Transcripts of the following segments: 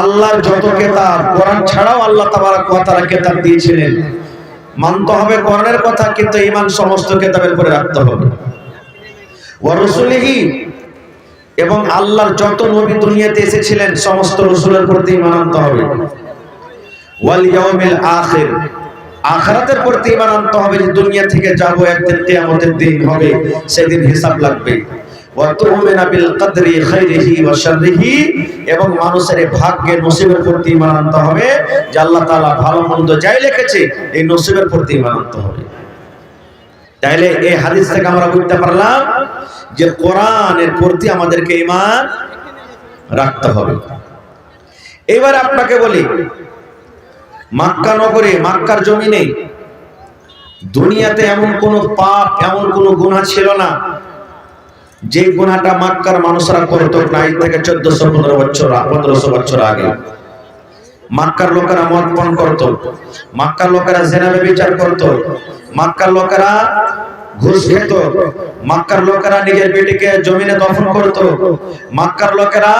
আল্লাহর যত কিতাব, কোরআন ছাড়াও আল্লাহ তাবারক ওয়া তাআলা কিতাব দিয়েছিলেন, মানতে হবে কোরআনের কথা, কিন্তু ঈমান সমস্ত কিতাবের উপরে রাখতে হবে। ওয়া রাসূলিহি, এবং আল্লাহর যত নবী দুনিয়াতে এসেছিলেন সমস্ত রাসূলের প্রতি ঈমান আনতে হবে। ওয়াল ইয়াউমিল আখির, আখিরাতের প্রতি ঈমান আনতে হবে যে দুনিয়া থেকে যাব, একদিন কিয়ামতের দিন হবে, সেদিন হিসাব লাগবে। ওয়া তুমিনা বিল কদরি খাইরিহি ওয়া শাররিহি, এবং মানুষের ভাগ্যের নসিবের প্রতি ঈমান আনতে হবে যে আল্লাহ তাআলা ভালো মন্দ যাই লিখেছে এই নসিবের প্রতি ঈমান আনতে হবে। তাহলে এই হাদিস থেকে আমরা বুঝতে পারলাম যে কোরআনের প্রতি আমাদেরকে ঈমান রাখতে হবে। এবার আপনাকে বলি, মক্কা নগরে, মক্কার জমিনে দুনিয়াতে এমন কোন পাপ, এমন কোন গুনাহ ছিল না যে গুনাহটা মক্কার মানুষরা করত না। আজ থেকে 1415 বছর আগে মক্কার লোকেরা মদ পান করত, মক্কার লোকেরা জিনা ব্যভিচার করত, মক্কার লোকেরা ঘুষ খেত, মক্কার লোকেরা নিজের বেটিকে জমিনে দফন করত, মক্কার লোকেরা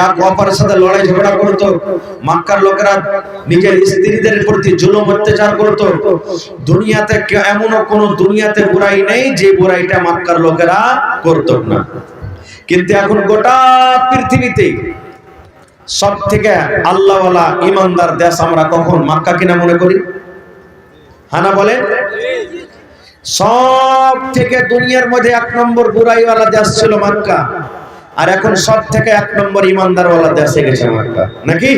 এক অপরের সাথে লড়াই ঝগড়া করত, মক্কার লোকেরা নিজের স্ত্রীদের প্রতি জুলুম অত্যাচার করত। দুনিয়াতে এমন কোন দুনিয়াতে বুরাই নেই যে বুরাইটা মক্কার লোকেরা করত না। কিন্তু এখন গোটা পৃথিবীতে সব থেকে আল্লাহওয়ালা ইমানদার দেশ আমরা কখন মক্কা কিনা মনে করি? হানা বলে, সব থেকে দুনিয়ার মধ্যে 1 নম্বর বুরাইওয়ালা দেশ ছিল মক্কা, আর এখন সব থেকে 1 নম্বর ইমানদারওয়ালা দেশে গেছে মক্কা, নাকি?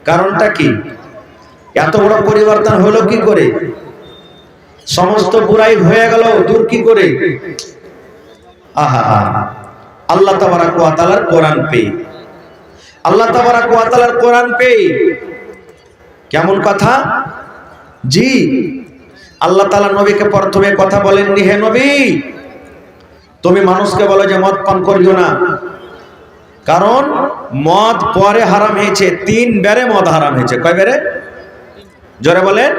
কারণটা কি? এত বড় পরিবর্তন হলো কি করে? সমস্ত বুরাই হয়ে গেল দূর কি করে? আহা, আল্লাহ তাবারক ওয়া তাআলার কোরআন পেয়ে, আল্লাহ তাবারক ওয়া তাআলার কোরআন পেয়ে। কেমন কথা? জি, আল্লাহ তাআলা নবীকে প্রথমে কথা বলেননি, হে নবী তুমি মানুষকে বলো যে মদ পান করিও না, কারণ মদ পরে হারাম হয়েছে, 3 বারে মদ হারাম হয়েছে। কয় বারে? জোরে বলেন।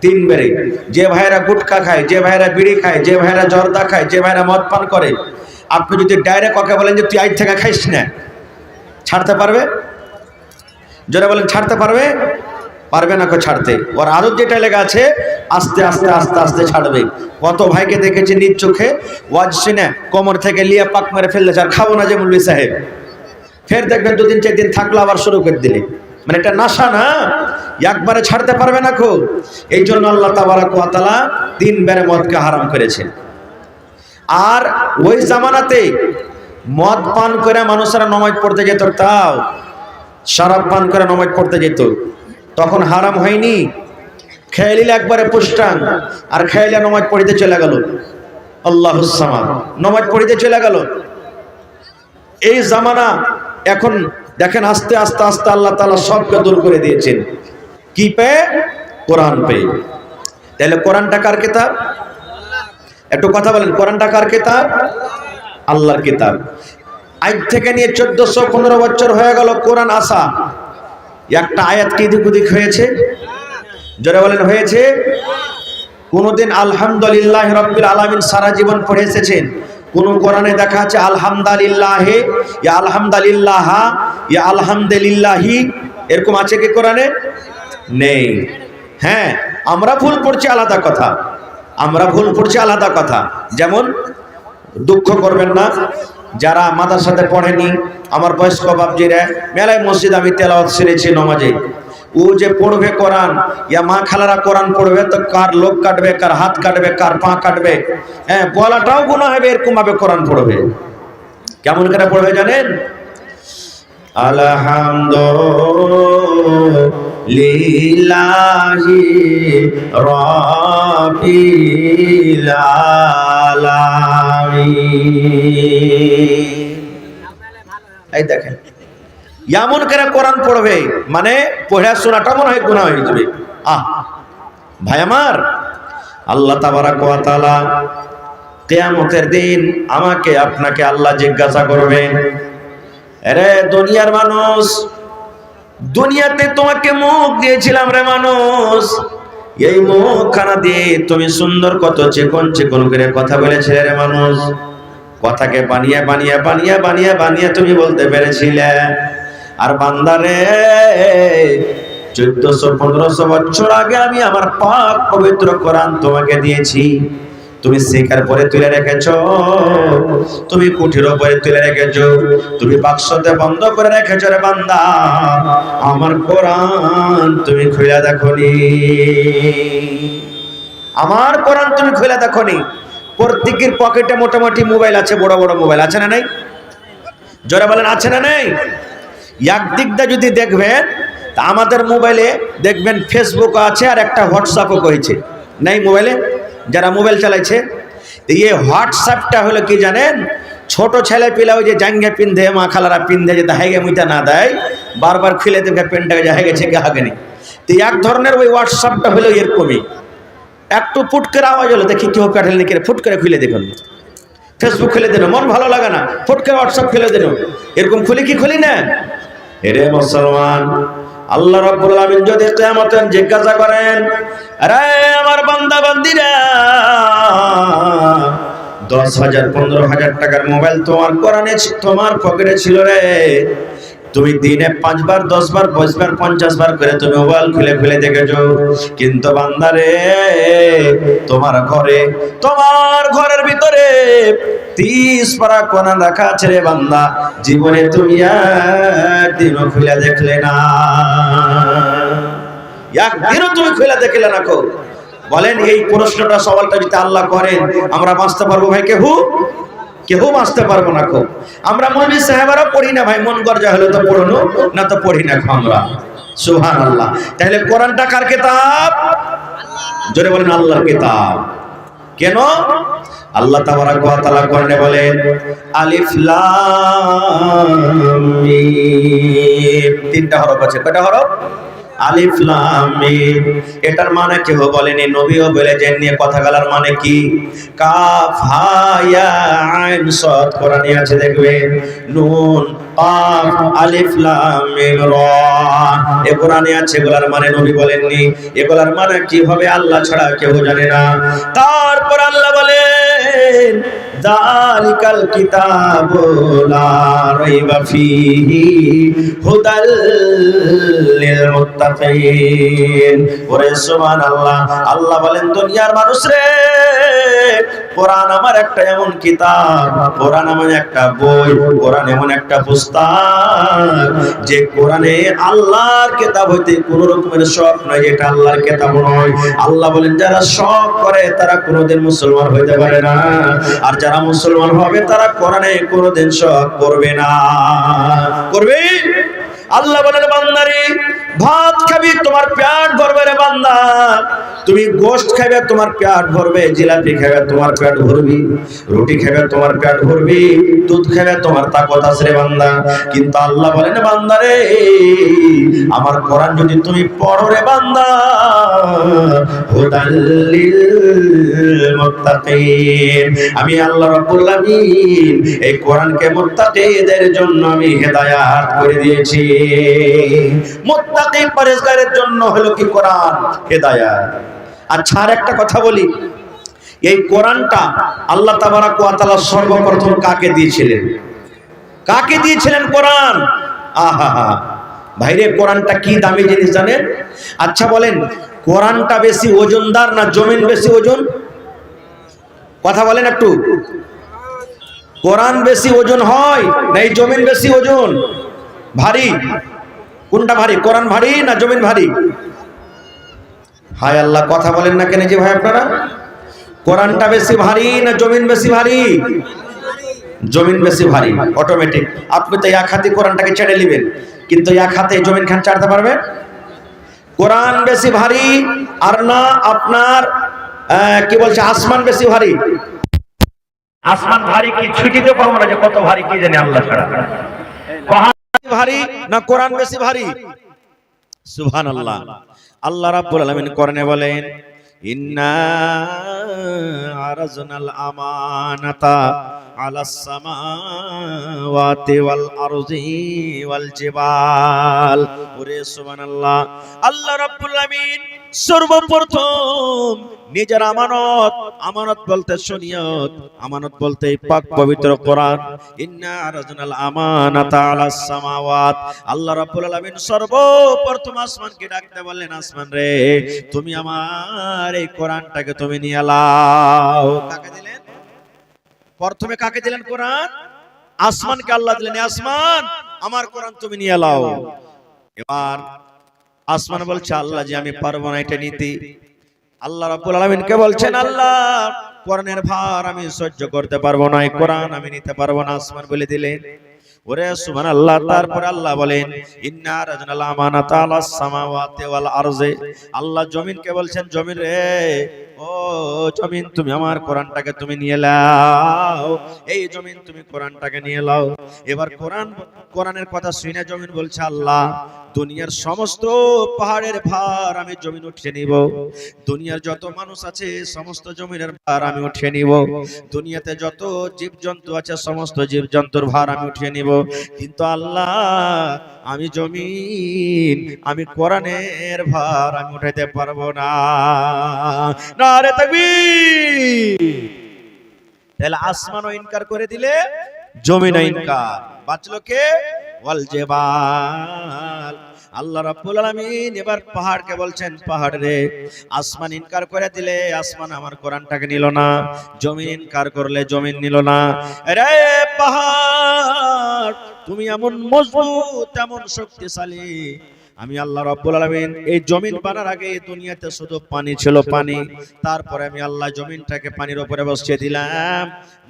3 বারে। যে ভাইরা গুটখা খায়, যে ভাইরা বিড়ি খায়, যে ভাইরা জর্দা খায়, যে ভাইরা মদ পান করে, আপনি যদি ডাইরেক্ট ওকে বলেন যে তুই আজ থেকে খাইস না, ছাড়তে পারবে? জোরে বলেন, ছাড়তে পারবে? পারবে না কো ছাড়তে। ওর আদত যেটা লেগে আছে আস্তে আস্তে আস্তে আস্তে ছাড়বে। কত ভাইকে দেখেছি নিজ চোখে ওয়াজ শুনে কোমর থেকে লিয়া পাক মেরে ফেললে, আর খাবো না যে মৌলভী সাহেব, ফের দেখবেন 2 দিন 4 দিন থাকলো আবার শুরু করে দিলে। মানে এটা নাশা না, একবারে ছাড়তে পারবে না কো। এই জন্য আল্লাহ তাবারক ওয়া তাআলা 3 বারে মদকে হারাম করেছেন। আর ওই জামানাতে মদ পান করে মানুষেরা নামাজ পড়তে যেত, তাও শরাব পান করে নামাজ পড়তে যেত, তখন হারাম হয়নি। খেয়ালিল একবারে পুষ্টান, আর খেয়ালিয়া নামাজ পড়িতে চলে গেল, আল্লাহুস সামাদ, নামাজ পড়িতে চলে গেল। এই জামানা এখন দেখেন আস্তে আস্তে আস্তে আল্লাহ তাআলা সবকে দূর করে দিয়েছেন। কি পেয়ে? কোরআন পেয়ে। তাহলে কোরআনটা কার কিতাব? একটু কথা বলেন, কোরআনটা কার কিতাব? আল্লাহর কিতাব। আজ থেকে নিয়ে 1415 বছর হয়ে গেল কোরআন আসা, একটা আয়াত কি দিক ওদিক হয়েছে? যারা বলেন হয়েছে? কোনদিন আলহামদুলিল্লাহ রাব্বিল আলামিন সারা জীবন পড়ে এসেছেন? কোন কোরআনে দেখা আছে আলহামদুলিল্লাহ, ইয়া আলহামদুলিল্লাহ, ইয়া আলহামদুলিল্লাহি, এরকম আছে কি কোরআনে? নেই। হ্যাঁ, আমরা ভুল পড়ছি আলাদা কথা, আমরা ভুল পড়ছি আলাদা কথা। যেমন দুঃখ করবেন না, যারা মাদ্রাসাতে পড়েনি, আমার বয়স্ক বাপজিরা, মেলায় মসজিদ আমি তেলাওয়াত সেরেছি নামাজে, ও যে পড়বে কোরআন, ইয়া মা খালারা কোরআন পড়বে তো কার লোক কাটবে, কার হাত কাটবে, কার পা কাটবে, হ্যাঁ বলাটাও গুনাহ হবে, এরকম ভাবে কোরআন পড়বে। কেমন করে পড়বে জানেন? আলহামদুলিল্লাহি রাব্বিল আলামিন। এই দেখেন এমন করে কোরআন পড়বে, মানে পড়া শোনাটা মনে হয় গুনাহ হয়ে যাবে। ভাই আমার, আল্লাহ তাবারক ওয়া তাআলা কিয়ামতের দিন আমাকে আপনাকে আল্লাহ জিজ্ঞাসা করবেন, আরে দুনিয়ার মানুষ, দুনিয়াতে তোমাকে মুখ দিয়েছিলাম রে মানুষ, এই মুখখানা দিয়ে তুমি সুন্দর কত চিকন চিকন করে কথা বলেছিলে রে মানুষ, কথাকে বানিয়ে বানিয়ে বানিয়ে বানিয়ে বানিয়ে তুমি বলতে পেরেছিলে। আর বান্দারে 1400-1500 বছর আগে আমি আমার পাক পবিত্র কোরআন তোমাকে দিয়েছি, তুমি শেখার পরে তুলে রেখেছো, তুমি কুঠির উপরে তুলে রেখেছো, তুমি বাক্সতে বন্ধ করে রেখেছো রে বান্দা। আমার কোরআন তুমি খুলে দেখোনি, আমার কোরআন তুমি খুলে দেখোনি। প্রত্যেকের পকেটে মোটামুটি মোবাইল আছে, বড় বড় মোবাইল আছে না নাই? জোরে বলেন আছে না নাই? একদিক দিয়ে যদি দেখবেন তা আমাদের মোবাইলে দেখবেন ফেসবুক আছে আর একটা হোয়াটসঅ্যাপও করেছে, নাই মোবাইলে যারা মোবাইল চালাইছে। এই হোয়াটসঅ্যাপটা হলো কি জানেন, ছোট ছেলে পিলা ওই যে জাঙ্গে পিন্ধে মা খালারা পিন্ধে যে দাহাইগে মুইটা না দেয়, বারবার খুলে দেখবে পেনটাকে জাহাই গেছে কে হাগেনি। তো এক ধরনের ওই হোয়াটসঅ্যাপটা হলো এরকমই, একটু ফুট করে আওয়াজ হলো দেখি কেউ কাটেল নাকি, ফুট করে খুলে দেখুন। ফেসবুক খুলে দিল, মন ভালো লাগে না, ফুট করে হোয়াটসঅ্যাপ খুলে দিল, এরকম খুলি কি খুলি না? এরে মুসলমান, আল্লাহ রাব্বুল আলামিন যদি কিয়ামতে জিজ্ঞাসা করেন, আরে আমার বান্দা বান্দিরা 10,000 15,000 টাকার মোবাইল তোমার কোরআনে তোমার পকেটে ছিল রে, তুমি দিনে 5 বার 10 বার 20 বার 50 বার করে তুমি মোবাইল খুলে খুলে দেখেছো, কিন্তু বান্দারে তোমার ঘরের ভিতরে 30 পারা কোরআন রাখা আছে রে বান্দা, জীবনে তুমি একদিনও খুলে দেখলে না, একদিনও তুমি খুলে দেখলে না। বলেন এই প্রশ্নটা সওয়ালটা যদি আল্লাহ করেন আমরা বাঁচতে পারবো ভাই? কেউ বাঁচতে পারবো না। আমরা মৌলভী সাহেবেরা পড়ি না ভাই, মন গর্জা হলে তো পড়নো, না তো পড়ি না আমরা। সুবহানাল্লাহ। তাহলে কোরআনটা কার কিতাব? জোরে বলেন আল্লাহর কিতাব। কেন? আল্লাহ তাবারাক ওয়া তাআলা কোরআনে বলেন আলিফ লাম মিম, 3টা হরফ আছে। কয়টা হরফ? আলিফ লাম মিম। এটার মানে কেউ বলেনি, নবীও বলেছেন। নিয়ে কথা বলার মানে কি? কাফ হা ইয়া আইন সাদ কোরআনে আছে দেখবেন, নুন কাফ আলিফ লাম মিম রা, এ কোরআনে আছে। এগুলার মানে নবী বলেননি, এগুলার মানে কি হবে আল্লাহ ছাড়া কেউ জানে না। তারপর আল্লাহ বলেন যালিকাল কিতাবু লা রাইবা ফীহি হুদাল লিল মুত্তাকিন। ওরে সুবহানাল্লাহ। আল্লাহ বলেন দুনিয়ার মানুষ রে, কোরআন আমার একটা এমন কিতাব, কোরআন এমন একটা বই, কোরআন এমন একটা পুস্তক যে কোরআনে আল্লাহর কিতাব হইতে কোন রকমের শক নাই, এটা আল্লাহর কিতাব নয়। আল্লাহ বলেন যারা শক করে তারা কোনোদিন মুসলমান হইতে পারে না, আর যারা মুসলমান হবে তারা কোরআনে কোনোদিন শক করবে না। করবে? আল্লাহ বলেন বান্দারে ভাত খাবি তোমার পেট ভরবে রে বান্দা, তুমি গোশত খাবে তোমার পেট ভরবে, জিলাপি খাবে তোমার পেট ভরবি, রুটি খাবে তোমার পেট ভরবি, দুধ খাবে তোমার তাকত আছে রে বান্দা। কিন্তু আল্লাহ বলেন বান্দারে আমার কোরআন যদি তুমি পড়ো রে বান্দা, হুদাল লিল মুত্তাকিন, আমি আল্লাহ রাব্বুল আলামিন এই কোরআনকে মুত্তাকিদের জন্য আমি হেদায়েত করে দিয়েছি। মুত্তাকি পরহেজগারের জন্য হলো কি কোরআন হেদায়েত। আচ্ছা আর একটা কথা বলি, এই কোরআনটা আল্লাহ তাবারাক ওয়া তাআলা সর্বপ্রথম কাকে দিয়েছিলেন? কাকে দিয়েছিলেন কোরআন? আহা ভাইরে, কোরআনটা কি দামি জিনিস জানেন? আচ্ছা বলেন, কোরআনটা বেশি ওজনদার না জমিন বেশি ওজন? কথা বলেন একটু। কোরআন বেশি ওজন হয় না এই জমিন বেশি ওজন ভারী? কোনটা ভারী? কোরআন ভারী না জমিন ভারী? হায় আল্লাহ, কথা বলেন না কেন যে ভাই আপনারা? কোরআনটা বেশি ভারী না জমিন বেশি ভারী? জমিন বেশি ভারী অটোমেটিক। আপনি তো এক হাতে কোরআনটাকে ছেড়ে নেবেন, কিন্তু এক হাতে জমিন খান চাড়তে পারবেন? কোরআন বেশি ভারী আর না আপনার কি বলছে আসমান বেশি ভারী? আসমান ভারী কি ছুটিতে পাবো না যে কত ভারী কি জানি আল্লাহ ছাড়া। ভারী না কোরআন বেশি ভারী? সুবহানাল্লাহ। আল্লাহ রাব্বুল আলামিন কোরআনে বলেন ইন্না আরাজনাল আমানাতা আলাস সামাওয়াতি ওয়াল আরজি ওয়াল জিবাল। ওরে সুবহানাল্লাহ। আল্লাহ রাব্বুল আলামিন সর্বপ্রথম নিজের আমানত, আমানত বলতে শরীয়ত, আমানত বলতে পাক পবিত্র কোরআন, ইন্না আরাজনাল আমানাতা আলাস সামাওয়াত। আল্লাহ রাব্বুল আলামিন সর্বপ্রথম আসমানকে ডাকতে বললেন, আসমান রে তুমি আমার এই কোরআনটাকে তুমি নিয়ে নাও। কাকে দিলেন? প্রথমে কাকে দিলেন কোরআন? আসমানকে আল্লাহ দিলেন, আসমান আমার কোরআন তুমি নিয়ে নাও। এবার আসমান বলছে, আল্লাহ যে আমি পারবো না এটা নিতে। আল্লাহ রাব্বুল আলামিনকে বলছেন, আল্লাহ কোরআনের ভার আমি সহ্য করতে পারবো না, এই কোরআন আমি নিতে পারবো না। আসমান বলে দিলেন। ওরে সুবহানাল্লাহ। তারপর আল্লাহ বলেন, ইন্না আরাজনাল আমানাতা আলাস সামাওয়াতি ওয়াল আরজি। আল্লাহ জমিনকে বলছেন, জমিন রে ও জমিন তুমি আমার কোরআনটাকে তুমি নিয়ে নাও। এই জমিন তুমি কোরআনটাকে নিয়ে নাও। এবার কোরআনের কথা শুনে জমিন বলছে, আল্লাহ দুনিয়ার সমস্ত পাহাড়ের ভার আমি জমিন উঠিয়ে নিব, দুনিয়ার যত মানুষ আছে সমস্ত জমিনের ভার আমি উঠিয়ে নিব, দুনিয়াতে যত জীবজন্তু আছে সমস্ত জীবজন্তুর ভার আমি উঠিয়ে নিব। কিন্তু আল্লাহ আমি জমিন, আমি কোরআনের ভার আমি উঠাইতে পারবো না। নারে তাকবীর। তাহলে আসমানও ইনকার করে দিলে, জমিনও ইনকার। বাঁচলো কে? ওয়াল জিবাল। আল্লাহ রাব্বুল আলামিন এবার পাহাড়কে বলছেন, পাহাড় রে আসমান ইনকার করে দিলে আসমান আমার কোরআনটাকে নিল না, জমিন ইনকার করলে জমিন নিল না। রে পাহাড় তুমি এমন মজবুত, এমন শক্তিশালী, আমি আল্লাহ রাব্বুল আলামিন এই জমিন বানার আগে দুনিয়াতে শুধু পানি ছিল, পানি। তারপরে আমি আল্লাহ জমিনটাকে পানির উপরে বসিয়ে দিলাম।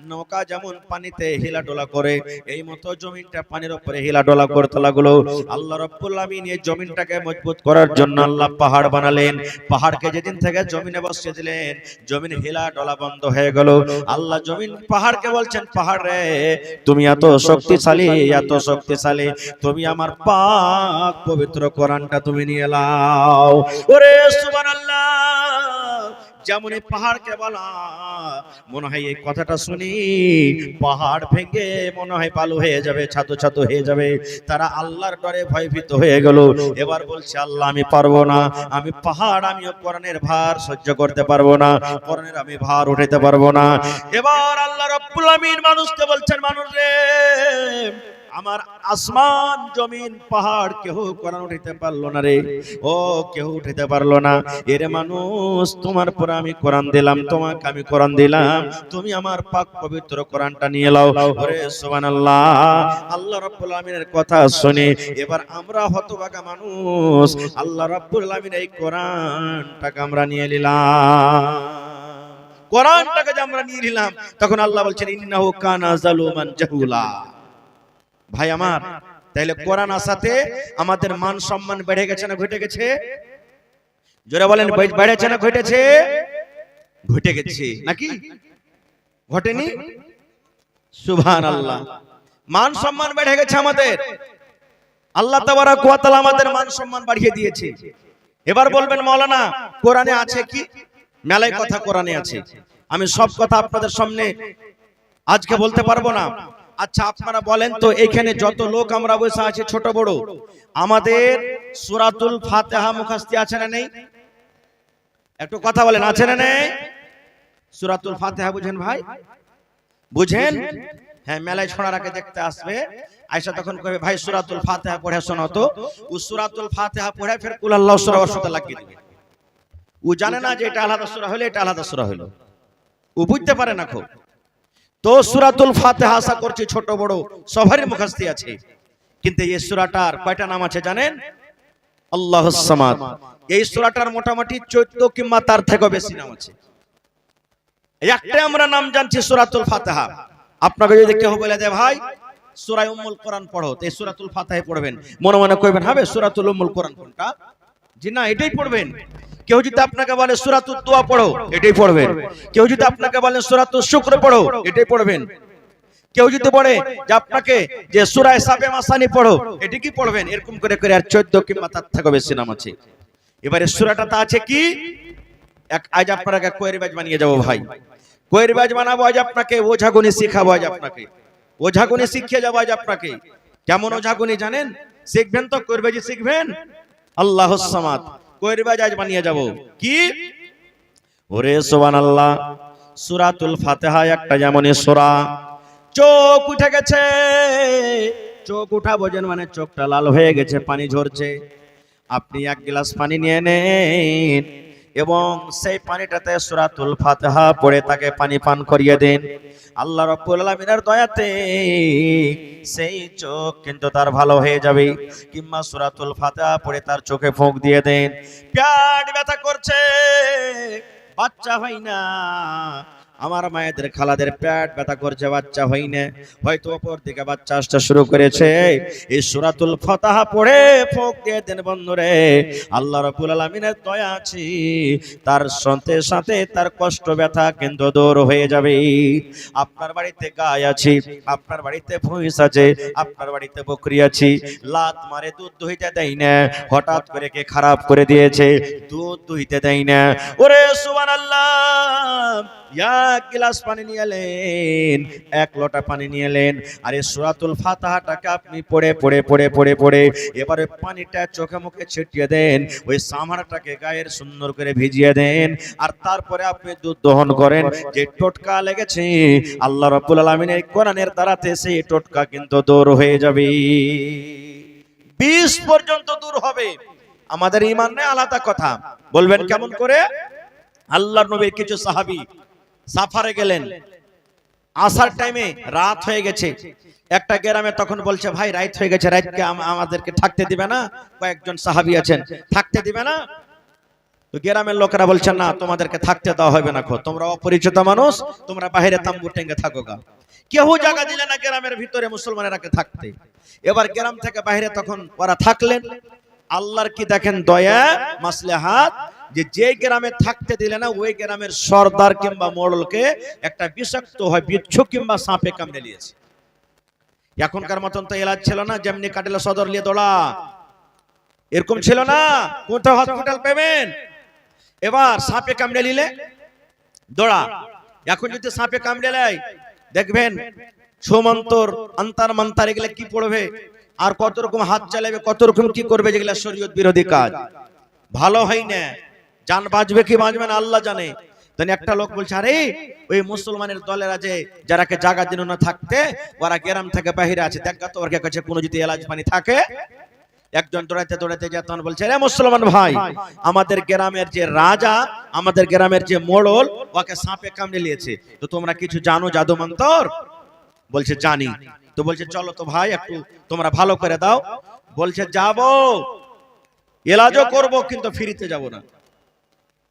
নৌকা যেমন পানিতে হিলাডোলা করে, এই মতো জমিনটা পানির উপরে হিলাডোলা করতে লাগলো। আল্লাহ রাব্বুল আলামিন এই জমিনটাকে মজবুত করার জন্য আল্লাহ পাহাড় বানালেন। পাহাড়কে যেদিন থেকে জমিনে বসিয়ে দিলেন, জমিন হিলাডোলা বন্ধ হয়ে গেল। আল্লাহ জমিন পাহাড়কে বলছেন, পাহাড় রে তুমি এত শক্তিশালী, এত শক্তিশালী, তুমি আমার পাক পবিত্র কোরআনটা তুমি নিয়ে নাও। ওরে সুবহানাল্লাহ। যেমন এই পাহাড়কে বলা, মনে হয় এই কথাটা শুনি পাহাড় ভেঙে মনে হয় বালু হয়ে যাবে, ছাতু ছাতু হয়ে যাবে। তারা আল্লাহর ডরে ভয়ভীত হয়ে গেল। এবার বলছে, আল্লাহ আমি পারবো না, আমি পাহাড়, আমিও কোরআনের ভার সহ্য করতে পারবো না, কোরআনের আমি ভার উঠাতে পারবো না। এবার আল্লাহ রাব্বুল আলামিন মানুষকে বলছেন, মানুষ রে আমার আসমান জমিন পাহাড় কেউ কোরআন উঠাইতে পারলো না রে, ও কেউ উঠাইতে পারলো না। এরে মানুষ তোমার পরে আমি কোরআন দিলাম, তোমাকে আমি কোরআন দিলাম, তুমি আমার পাক পবিত্র কোরআনটা নিয়ে নাও। ওরে সুবহানাল্লাহ। আল্লাহ রাব্বুল আলামিনের কথা শুনে এবার আমরা হতভাগা মানুষ, আল্লাহ রাব্বুল আলামিন এই কোরআনটাকে আমরা নিয়ে নিলাম। কোরআনটাকে যে আমরা নিয়ে নিলাম, তখন আল্লাহ বলছেন, ইন্নাহু কানা যালুমান জাহুলা। ভাই আমার, তাইলে কোরআন আসাতে আমাদের মান সম্মান বেড়ে গেছে না ঘটে গেছে? জোরে বলেন, বেড়েছে না ঘটেছে? ঘটে গেছে নাকি ঘটেনি? সুবহানাল্লাহ। মান সম্মান বেড়ে গেছে আমাদের। আল্লাহ তাবারাক ওয়া তাআলা আমাদের মান সম্মান বাড়িয়ে দিয়েছে। এবার বলবেন, মাওলানা কোরআনে আছে কি? মেলায় কথা কোরআনে আছে, আমি সব কথা আপনাদের সামনে আজকে বলতে পারবো না। আচ্ছা আপনারা বলেন তো, এখানে যত লোক আমরা বসে আছি ছোট বড়, আমাদের সূরাতুল ফাতিহা মুখস্থ আছে না নেই? একটু কথা বলেন, আছে না নেই? সূরাতুল ফাতিহা বুঝেন ভাই? বুঝেন? হ্যাঁ, মেলায় ছোড়ারাকে দেখতে আসবে, আয়েশা তখন কবে, ভাই সূরাতুল ফাতিহা পড়ে শোনাও তো। ও সূরাতুল ফাতিহা পড়ে ফের কুল আল্লাহু সূরা ওর সাথে লাগিয়ে দিবে। ও জানে না যে এটা আলাদা সূরা হলো, এটা আলাদা সূরা হলো, ও বুঝতে পারে না খুব। তো সূরাতুল ফাতিহা আশা করছি ছোট বড় সবারই মুখস্থ আছে, কিন্তু এই সূরাটার কয়টা নাম আছে জানেন? আল্লাহুস সামাদ। এই সূরাটার মোটামুটি 14 কিংবা তার থেকেও বেশি নাম আছে। একটা আমরা নাম জানছি সূরাতুল ফাতিহা। আপনাকে যদি কেউ বলে দেয় ভাই সূরা উম্মুল কোরআন পড়ো, তো এই সূরাতুল ফাতিহা পড়বেন, মনে মনে কইবেন হবে সূরাতুল উম্মুল কোরআন কোনটা? জি না, এটাই পড়বেন। কেউ যদি আপনাকে বলে সূরাতুদ দোয়া পড়ো, এটাই পড়বেন। কেউ যদি আপনাকে বলে সূরাতুশ শুকর পড়ো, এটাই পড়বেন। কেউ যদি বলে যে আপনাকে যে সূরা সাবে মাসানি পড়ো, এটি কি পড়বেন? এরকম করে করে আর 14 কিংবা তার থেকে বেশি নাম আছে। এবারে সূরাটাতে আছে কি? এক আজ আপনারা কোয়েরি বাজ বানিয়ে যাব ভাই। কইরবাজ বানাবো আজ আপনাকে, ওঝাগুনি শিখাবো আজ আপনাকে, ওঝাগুনি শিখিয়ে যাবো আজ আপনাকে। কেমন ওঝাগুনি জানেন? শিখবেন তো কইরবাজি শিখবেন। আল্লাহুস সামাদ, কইরবাজ আজ বানিয়ে যাব। কি ওরে সুবহানাল্লাহ, সূরাতুল ফাতিহা একটা যেমনই সূরা। চোখ উঠে গেছে, চোখ উঠা বোঝেন মানে চোখটা লাল হয়ে গেছে, পানি ঝরছে। আপনি এক গ্লাস পানি নিয়ে নেন এবং সেই পানিটাতে সূরাতুল ফাতিহা পড়ে তাকে পানি পান করিয়ে দেন। আল্লাহ রাব্বুল আলামিনের দয়াতে সেই চোখ কিন্তু তার ভালো হয়ে যাবে। কিংবা সূরাতুল ফাতিহা পড়ে তার চোখে ফোঁক দিয়ে দেন। পেট ব্যথা করছে, বাচ্চা হয় না, আমার মায়েদের খালাদের পেট ব্যথা করছে, বাচ্চা হয় না, হয়তো উপর দিকে বাচ্চা আসতে শুরু করেছে, এই সূরাতুল ফাতিহা পড়ে ফোঁক দিয়ে দেন বন্ধুরে। আল্লাহ রাব্বুল আলামিনের দয়া আছে, তার সাথে সাথে তার কষ্ট ব্যথা কিন্তু দূর হয়ে যাবে। আপনার বাড়িতে গায় আছে, আপনার বাড়িতে ভৈঁস আছে, আপনার বাড়িতে বকরি আছে, লাত মারে দুধ দুইতে দেয় না, হঠাৎ করে কে খারাপ করে দিয়েছে, দুধ দুইতে দেয় না। ওরে সুবহানাল্লাহ, এক গ্লাস পানি নিয়ে এলেন, এক লোটা পানি নিয়ে এলেন, আর এই সূরাতুল ফাতিহাটাকে আপনি পড়ে পড়ে পড়ে পড়ে পড়ে এবারে পানিটা চোখে মুখে ছিটিয়ে দেন, ওই সামারটাকে গায়ের সুন্দর করে ভিজিয়ে দেন, আর তারপরে আপনি দুধ দহন করেন। যে টোটকা লেগেছে আল্লাহ রাব্বুল আলামিনের কোরআনের দ্বারাতে সেই টোটকা কিন্তু দূর হয়ে যাবে, 20 পর্যন্ত দূর হবে। আমাদের ঈমান নেই আলাদা কথা, বলবেন কেমন করে? আল্লাহর নবীর কিছু সাহাবী সাফারে গেলেন, আসার টাইমে রাত হয়ে গেছে। একটা গ্রামে তখন বলছে, ভাই রাত হয়ে গেছে, রাতকে আমাদেরকে থাকতে দিবে না? কয়েকজন সাহাবী আছেন, থাকতে দিবে না? তো গ্রামের লোকেরা বলছেন, না তোমাদেরকে থাকতে দেওয়া হবে না, তোমরা অপরিচিত মানুষ, তোমরা বাইরে তাম্বু টেঙ্গে থাকো গা। কেউ জায়গা দিলে না গ্রামের ভিতরে মুসলমানেরাকে থাকতে। এবার গ্রাম থেকে বাইরে তখন ওরা থাকলেন। আল্লাহর কি দেখেন দয়া, মাসলেহাত, যে গ্রামে থাকতে দিলে না ওই গ্রামের সর্দার কিংবা মোড়লকে একটা বিষাক্ত হয় বিচ্ছু কিংবা সাপে কামড়ে নিয়েছে। এখনকার মতন তো এলাজ ছিল না, যেমনি কাটলে সদর নিয়ে দৌড়া, এরকম ছিল না, কোথাও হসপিটাল পেবেন। এবার সাপে কামড়ে নিলে দৌড়া। এখন যদি সাপে কামড়ে নেয় দেখবেন সুমন্তর আন্তার মান্তার এগুলো কি পড়বে, আর কত রকম হাত চালাবে, কত রকম কি করবে, যেগুলা শরীয়ত বিরোধী কাজ, ভালো হয় না। জান বাঁচবে কি বাঁচবে না আল্লাহ জানে। তাই একটা লোক বলছে, আরে ওই মুসলমানের দলের আছে যারাকে জায়গা দিন না থাকতে, ওরা গ্রাম থেকে বাহিরে আছে, দেখা তো ওর কাছে কোনো যদি এলাজ পানি থাকে। একজন দৌড়াইতে দৌড়াইতে যায়, তখন বলছে, রে মুসলমান ভাই, আমাদের গ্রামের যে রাজা, আমাদের গ্রামের যে মোড়ল, ওকে সাপে কামড়ে নিয়েছে, তো তোমরা কিছু জানো জাদু মন্তর? বলছে জানি। তো বলছে চলো তো ভাই একটু তোমরা ভালো করে দাও। বলছে যাবো, এলাজও করবো, কিন্তু ফ্রিতে যাব না।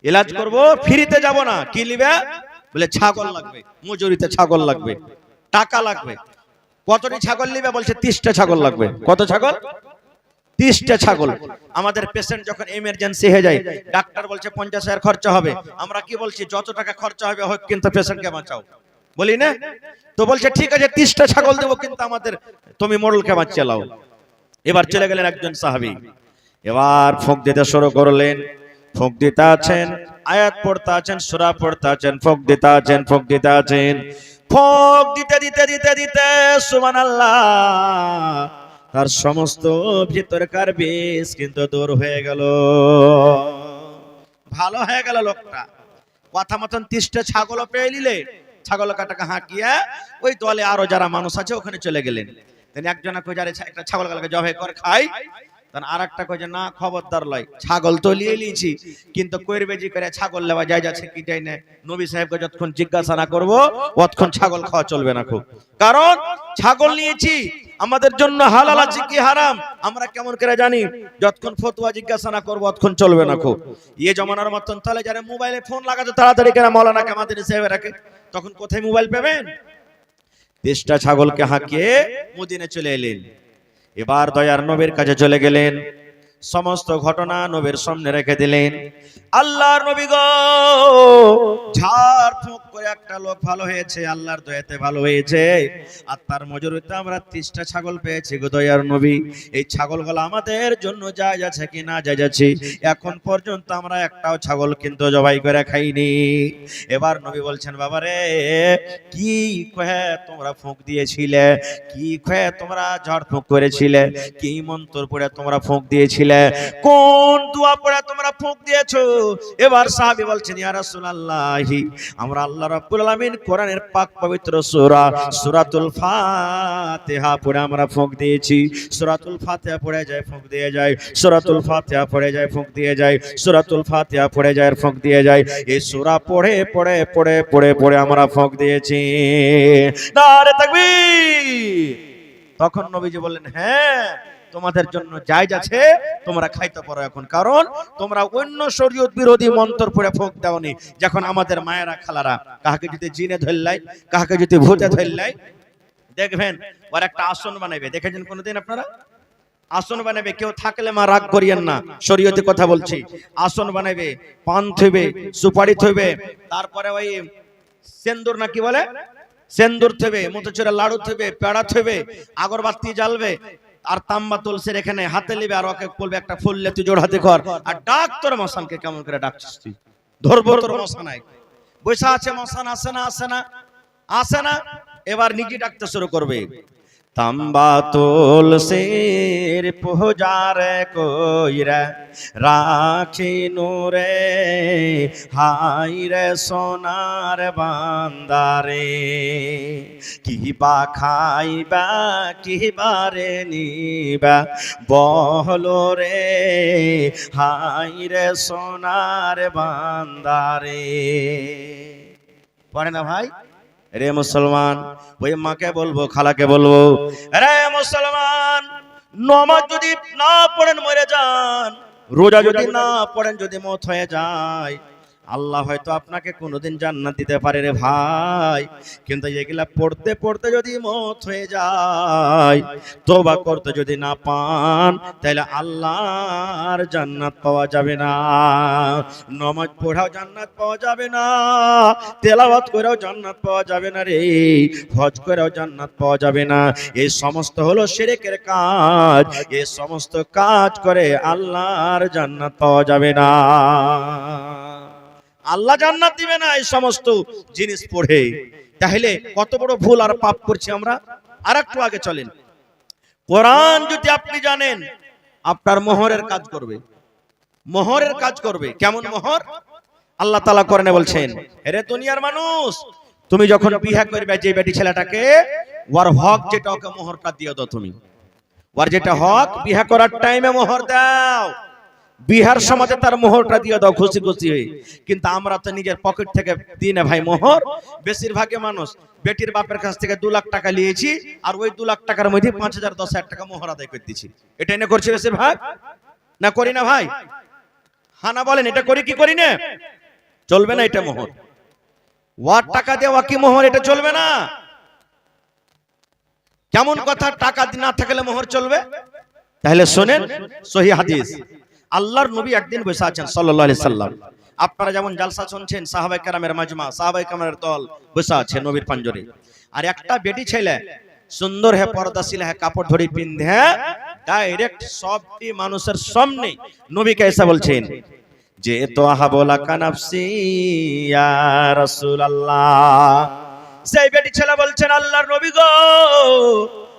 এলাজ করবো, ফ্রিতে যাব না। কি নিবে? বলে ছাগল লাগবে, মজুরিতে ছাগল লাগবে, টাকা লাগবে। কতটি ছাগল নিবে? বলছে 30টা ছাগল লাগবে। কত ছাগল? 30টা ছাগল। আমাদের পেশেন্ট যখন এমার্জেন্সি হয়ে যায়, ডাক্তার বলছে 50,000 খরচা হবে, আমরা কি বলছি? যত টাকা খরচা হবে হোক, কিন্তু পেশেন্টকে বাঁচাও, বলি না? তো বলছে ঠিক আছে 30টা ছাগল দেবো, কিন্তু আমাদের তুমি মোড়লকে বাঁচিয়ে লাও। এবার চলে গেলেন একজন সাহাবী, এবার ফোঁক দিতে শুরু করলেন। ফোঁক দিতে আছেন, আয়াত পড়তে আছেন, সূরা পড়তে আছেন, ফোঁক দিতে আছেন, ফোঁক দিতে আছেন। ফোঁক দিতে দিতে দিতে দিতে সুবহানাল্লাহ, তার সমস্ত ভিতরকার বিষ কিন্তু দূর হয়ে গেল, ভালো হয়ে গেল লোকটা। কথা মতন 30টা ছাগল পেয়ে নিলে, ছাগল কাটাকে হাঁকিয়ে ওই দলে আরো যারা মানুষ আছে ওখানে চলে গেলেন। একজনে কই যারে একটা ছাগল কালকে জবাই করে খাই, আর একটা কইছে না খবরদার লয়, ছাগল তো লিয়ে লিয়েছি, কিন্তু কইরবেজি করে ছাগল লেওয়া যায় যাচ্ছে কি যাই না। নবী সাহেবকে যতক্ষণ জিজ্ঞাসা না করবো ততক্ষণ ছাগল খাওয়া চলবে না, খুব, কারণ ছাগল নিয়েছি, আমাদের জন্য হালাল আছে কি হারাম আমরা কেমন করে জানি? যতক্ষণ ফতোয়া জিজ্ঞাসা না করবো ততক্ষণ চলবে না। খুব এই জমানার মতন তাহলে যারা মোবাইলে ফোন লাগাতে তাড়াতাড়ি করে মাওলানাকে আমাদের সাহেব রাখে, তখন কোথায় মোবাইল পাবেন? 30টা ছাগলকে হাঁকিয়ে মদিনে চলে এলেন। এবার দয়ার নবীর কাছে চলে গেলেন, সমস্ত ঘটনা নবীর সামনে রেখে দিলেন। আল্লাহর নবী গো ঝাড় ফুঁক করে একটা লোক ভালো হয়েছে, আল্লাহর দয়াতে ভালো হয়েছে, আর তার মজুরিতে আমরা 30টা ছাগল পেয়েছি গো দয়ার নবী। এই ছাগলগুলো আমাদের জন্য জায়েজ আছে কি না জায়েজ আছে? এখন পর্যন্ত আমরা একটাও ছাগল কিন্তু জবাই করে খাইনি। এবার নবী বলছেন, বাবারে কি কহে তোমরা ফুঁক দিয়েছিলে, কি কহে তোমরা ঝড় ফুঁক করেছিলে, কি মন্ত্র পড়ে তোমরা ফুঁক দিয়েছিলে, কোন দোয়া পড়ে তোমরা ফুঁক দিয়েছো? এবার সাহাবী বলছেন, ইয়া রাসূলুল্লাহ, আমরা আল্লাহ রাব্বুল আলামিন কোরআনের পাক পবিত্র সূরা সূরাতুল ফাতিহা পড়ে আমরা ফুঁক দিয়েছি। সূরাতুল ফাতিহা পড়ে যায় ফুঁক দিয়ে যায়, সূরাতুল ফাতিহা পড়ে যায় ফুঁক দিয়ে যায়, সূরাতুল ফাতিহা পড়ে যায় ফুঁক দিয়ে যায়। এই সূরা পড়ে পড়ে পড়ে পড়ে পড়ে আমরা ফুঁক দিয়েছি। নারে তাকবীর। তখন নবীজি বললেন, হ্যাঁ তোমাদের জন্য জায়েজ আছে, তোমরা খাইতে পারো এখন, কারণ তোমরা অন্য শরীয়ত বিরোধী মন্ত্র পড়ে ফুঁক দাওনি। যখন আমাদের মায়েরা খালারা কাহাকে যদি জিনে ধরলাই, কাহাকে যদি ভূতে ধরলাই, দেখবেন ওর একটা আসন বানাবে, দেখেছেন কোনোদিন আপনারা? আসন বানাবে, কেউ থাকলে মা রাগ করিয়েন না, শরীয়তে কথা বলছি। আসন বানাবে, পান থইবে, সুপারি থইবে, তারপরে ওই সেন্দুর না কি বলে, সেন্দুর থইবে, মতিচুরের লাড়ু থইবে, পেড়া থইবে, আগরবাতি জ্বালবে, আর তাম্বা তুলসের এখানে হাতে নিবে, আর ওকে বলবে একটা ফুল লে তুই জোড় হাতে কর, আর ডাক তোর মশানকে। কেমন করে ডাকছিস তুই? ধরবো তোর মশানায়। বৈশা আছে মশান, আসে না আসে না আসে না, এবার নিজে ডাকতে শুরু করবে। তাম্বা তুলসের পূজারে কইরা রাখি নূরে, হাইরে সোনার বান্দারে, কিবা খাইবা কিবারে নিবা বহলো রে, হাইরে সোনার বান্দারে। পড়ে না ভাই? রে মুসলমান, ওই মাকে বলবো, খালাকে বলবো, রে মুসলমান, নামাজ যদি না পড়েন মরে যান, রোজা যদি না পড়েন যদি মওত হয়ে যায়, আল্লাহ হয়তো আপনাকে কোনোদিন জান্নাত দিতে পারে রে ভাই, কিন্তু এগুলা পড়তে পড়তে যদি মওত হয়ে যায়, তওবা করতে যদি না পান, তাহলে আল্লাহর জান্নাত পাওয়া যাবে না। নামাজ পড়াও জান্নাত পাওয়া যাবে না, তেলাওয়াত করেও জান্নাত পাওয়া যাবে না রে, হজ করেও জান্নাত পাওয়া যাবে না। এই সমস্ত হলো শিরকের কাজ, এই সমস্ত কাজ করে আল্লাহর জান্নাত পাওয়া যাবে না। আল্লাহ জান্নাত দিবে না এই সমস্ত জিনিস পড়ে। তাহলে কত বড় ভুল আর পাপ করছি আমরা। আর একটু আগে চলেন, কোরআন যদি আপনি জানেন, আপনার মোহরের কাজ করবে, মোহরের কাজ করবে। কেমন মোহর? আল্লাহ তাআলা কোরআনে বলছেন, হে দুনিয়ার মানুষ, তুমি যখন বিয়ে করবে যে বেটি ছেলেটাকে, ওর হক যেটা, ওকে মোহরটা দিয়ে দাও। তুমি ওর যেটা হক, বিয়ে করার টাইমে মোহর দাও, বিহার সমাজে তার মোহরটা দিয়ে দাও খুশি খুশি হয়ে। কিন্তু আমরা তো নিজের পকেট থেকে দিই না ভাই মোহর। বেশিরভাগই মানুষ বেটির বাপের কাছ থেকে 2 লাখ টাকা নিয়েছি, আর ওই 2 লাখ টাকার মধ্যে 5,000 10,000 টাকা মোহর আদায় করে দিচ্ছি। এটাই না করছে বেশিরভাগ? না করি না ভাই? হানা বলেন, এটা করি কি করি না? চলবে না এটা মোহর। ওয়ার টাকা দেওয়া কি মোহর? এটা চলবে না। কেমন কথা? টাকা না থাকলে মোহর চলবে? তাহলে শোনেন সহিহ হাদিস। আল্লাহর নবী একদিন বসে আছেন সাল্লাল্লাহু আলাইহি সাল্লাম। আপনারা যেমন জালসা শুনছেন, সাহাবায়ে কেরামের মাজমা, সাহাবায়ে কেরামের দল বসে আছে নবীর পাঞ্জরে। আর একটা বেটি ছেলে সুন্দর হে, পর্দাশীল হে, কাপড় ধরে পিন্ধে ডাইরেক্ট সবটি মানুষের সামনে নবীকে এসে বলছেন যে, তো আহাবলা কানাফসি ইয়া রাসূলুল্লাহ। সেই বেটি ছেলে বলছেন, আল্লাহর নবী গো,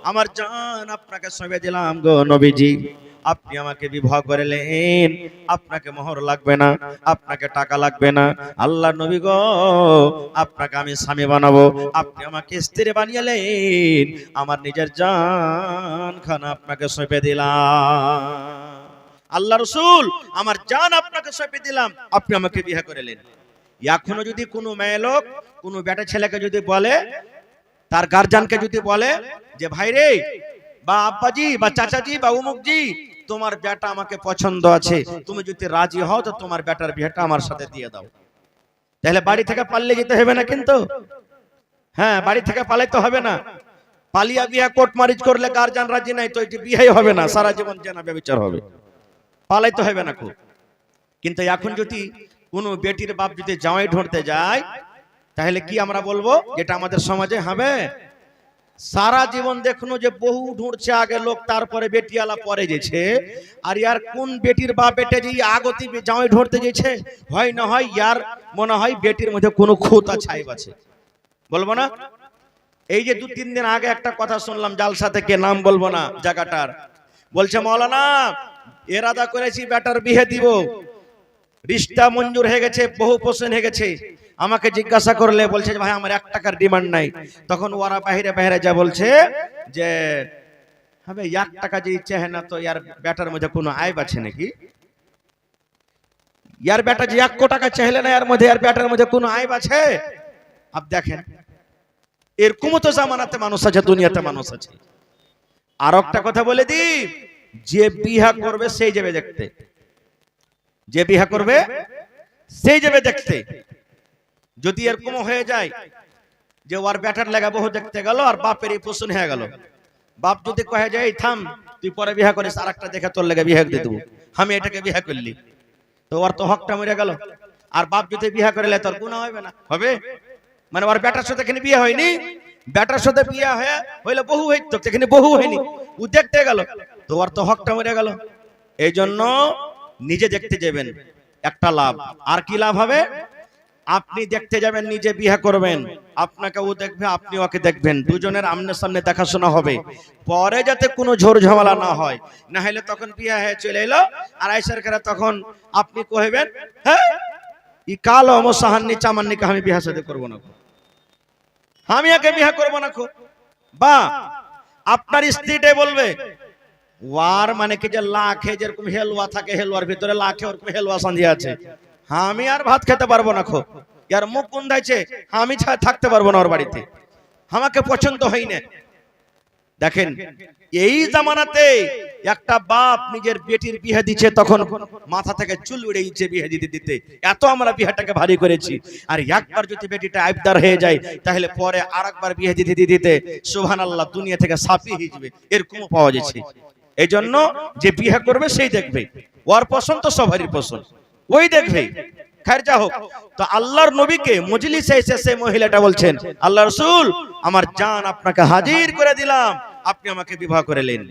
আমার জান আপনাকে সঁপে দিলাম গো নবীজি, আপনি আমাকে বিবাহ করলেন, আপনাকে মোহর লাগবে না, আপনাকে টাকা লাগবে না। আল্লাহর নবী গো, আপনাকে আমি স্বামী বানাবো, আপনি আমাকে স্ত্রী বানিয়েলেন, আমার নিজের জান খানা আপনাকে সঁপে দিলাম। আল্লাহ রাসূল, আমার জান আপনাকে সঁপে দিলাম, আপনি আমাকে বিয়ে করলেন। এখনো যদি কোনো মেয়ে লোক কোনো বেটা ছেলেকে যদি বলে, তার গার্জিয়ানকে যদি বলে যে ভাই রে, বা আব্বাজি বা চাচাজি বা উমুকজি, তোমার বেটা আমাকে পছন্দ আছে, তুমি যদি রাজি হও তো তোমার বেটার বিয়েটা আমার সাথে দিয়ে দাও, তাহলে বাড়ি থেকে পালিয়ে যেতে হবে না কিন্তু। হ্যাঁ, বাড়ি থেকে পালাইতে হবে না। পালিয়া বিয়ে কোর্ট ম্যারেজ করলে গার্জিয়ান রাজি নাই তো এটি বিয়েই হবে না, সারা জীবন জেনা ব্যভিচার হবে। পালাইতে হবে না খুব। কিন্তু এখন যদি কোনো বেটির বাপ যদি জামাই ঢুঁড়তে যায়, তাহলে কি আমরা বলবো যেটা আমাদের সমাজে হবে? সারা জীবন দেখুন যে বহু ঢুঁড়ছে আগে লোক, তারপরে বেটিয়ালা পরে যেছে, আর ইয়ার কোন বেটির বাপ বেটে যে আগতি জামাই ঢুঁড়তে যেছে, হয় না হয় ইয়ার মনে হয় বেটির মধ্যে কোনো খুঁত ছাইব আছে, বলবো না? এই যে 2-3 দিন আগে একটা কথা শুনলাম জালসা থেকে, নাম বলবো না জায়গাটার, বলছে মৌলানা এরাদা করেছি বেটার বিয়ে দিব, রিশতা মঞ্জুর হয়ে গেছে, বহু পোষণ হয়ে গেছে। আমাকে জিজ্ঞাসা করলে বলছে ভাই আমার 1 টাকার ডিমান্ড নাই। তখন ওরা বাহিরে বাহিরে যা বলছে যে হবে 1 টাকা যে ইচ্ছে হয় না, তো ইয়ার বেটার মধ্যে কোনো আইব আছে নাকি? ইয়ার বেটা যে 1 টাকা চাইলে না, এর মধ্যে ইয়ার বেটার মধ্যে কোনো আইব আছে? আপ দেখেন এরকম তো জামানাতে মানুষ আছে, দুনিয়াতে মানুষ আছে। আর একটা কথা বলে দি, যে বিয়া করবে সেই যাবে দেখতে, যে বিয়া করবে সেই যাবে দেখতে। যদি এরকম হয়ে যায় যে ওর বেটার লাগা বহু দেখতে গেল আর বাপের এই পোষণ হয়ে গেল, বাপ যদি কহে যায় থাম তুই পরে বিয়া করিস, আর একটা দেখে তোর লেগে বিয়া দিয়ে দেবো, আমি এটাকে বিয়া করলি, তো ওর তো হকটা মরে গেল। আর বাপ যদি বিয়া করলে তোর গুনাহ হবে না? হবে। মানে ওর বেটার সাথে এখানে বিয়ে হয়নি, বেটার সাথে বিয়ে হইলে বহু হইতো, এখানে বহু হয়নি, ও দেখতে গেল, তো ওর তো হকটা মরে গেল। এই জন্য নিজে দেখতে যাবেন, একটা লাভ। আর কি লাভ হবে? আপনি দেখতে যাবেন, নিজে বিয়ে করবেন, আপনাকে ও দেখবে, আপনি ওকে দেখবেন, দুজনের আমনে সামনে দেখাশোনা হবে, পরে যাতে কোনো ঝড় ঝামেলা না হয়। না হলে তখন বিয়ে হয়ে চলে এলো আর আইসার করে তখন আপনি কইবেন হ্যাঁ ই কালো মসাহান্নি চামান্নিকে আমি বিয়ে সাথে করবো না, আমি একে বিয়ে করবো না। বা আপনার স্ত্রীটাই বলবে ওয়ার মানে কি যে লাখে যেরকম হেলুয়া থাকে, হেলুয়ার ভিতরে লাখে ওরকম হেলুয়া সাঁধি আছে, আমি আর ভাত খেতে পারবো না, ইয়ার মুখ কুন্দাইছে, আমি থাকতে পারবো না ওর বাড়িতে, আমাকে পছন্দ হয় না। দেখেন এই জামানাতে একটা বাপ নিজের বেটির বিয়ে দিচ্ছে, তখন মাথা থেকে চুল উড়ে গেছে বিয়ে দিতে দিতে, এত আমরা বিয়েটাকে ভারী করেছি। আর একবার যদি বেটিটা আইবদার হয়ে যায়, তাহলে পরে আরেকবার বিয়ে দিতে দিতে সুবহানাল্লাহ দুনিয়া থেকে সাফি হয়ে যাবে, এরকম পাওয়া যাচ্ছে। এই জন্য যে বিয়ে করবে সেই দেখবে, ওর পছন্দ সবারই পছন্দ, ওই দেখবে। খায়ের যা হোক, তো আল্লাহর নবীকে মজলিসে এসে সেই মহিলাটা বলছেন আল্লাহ রাসূল আমার জান আপনাকে হাজির করে দিলাম, আপনি আমাকে বিবাহ করলেন।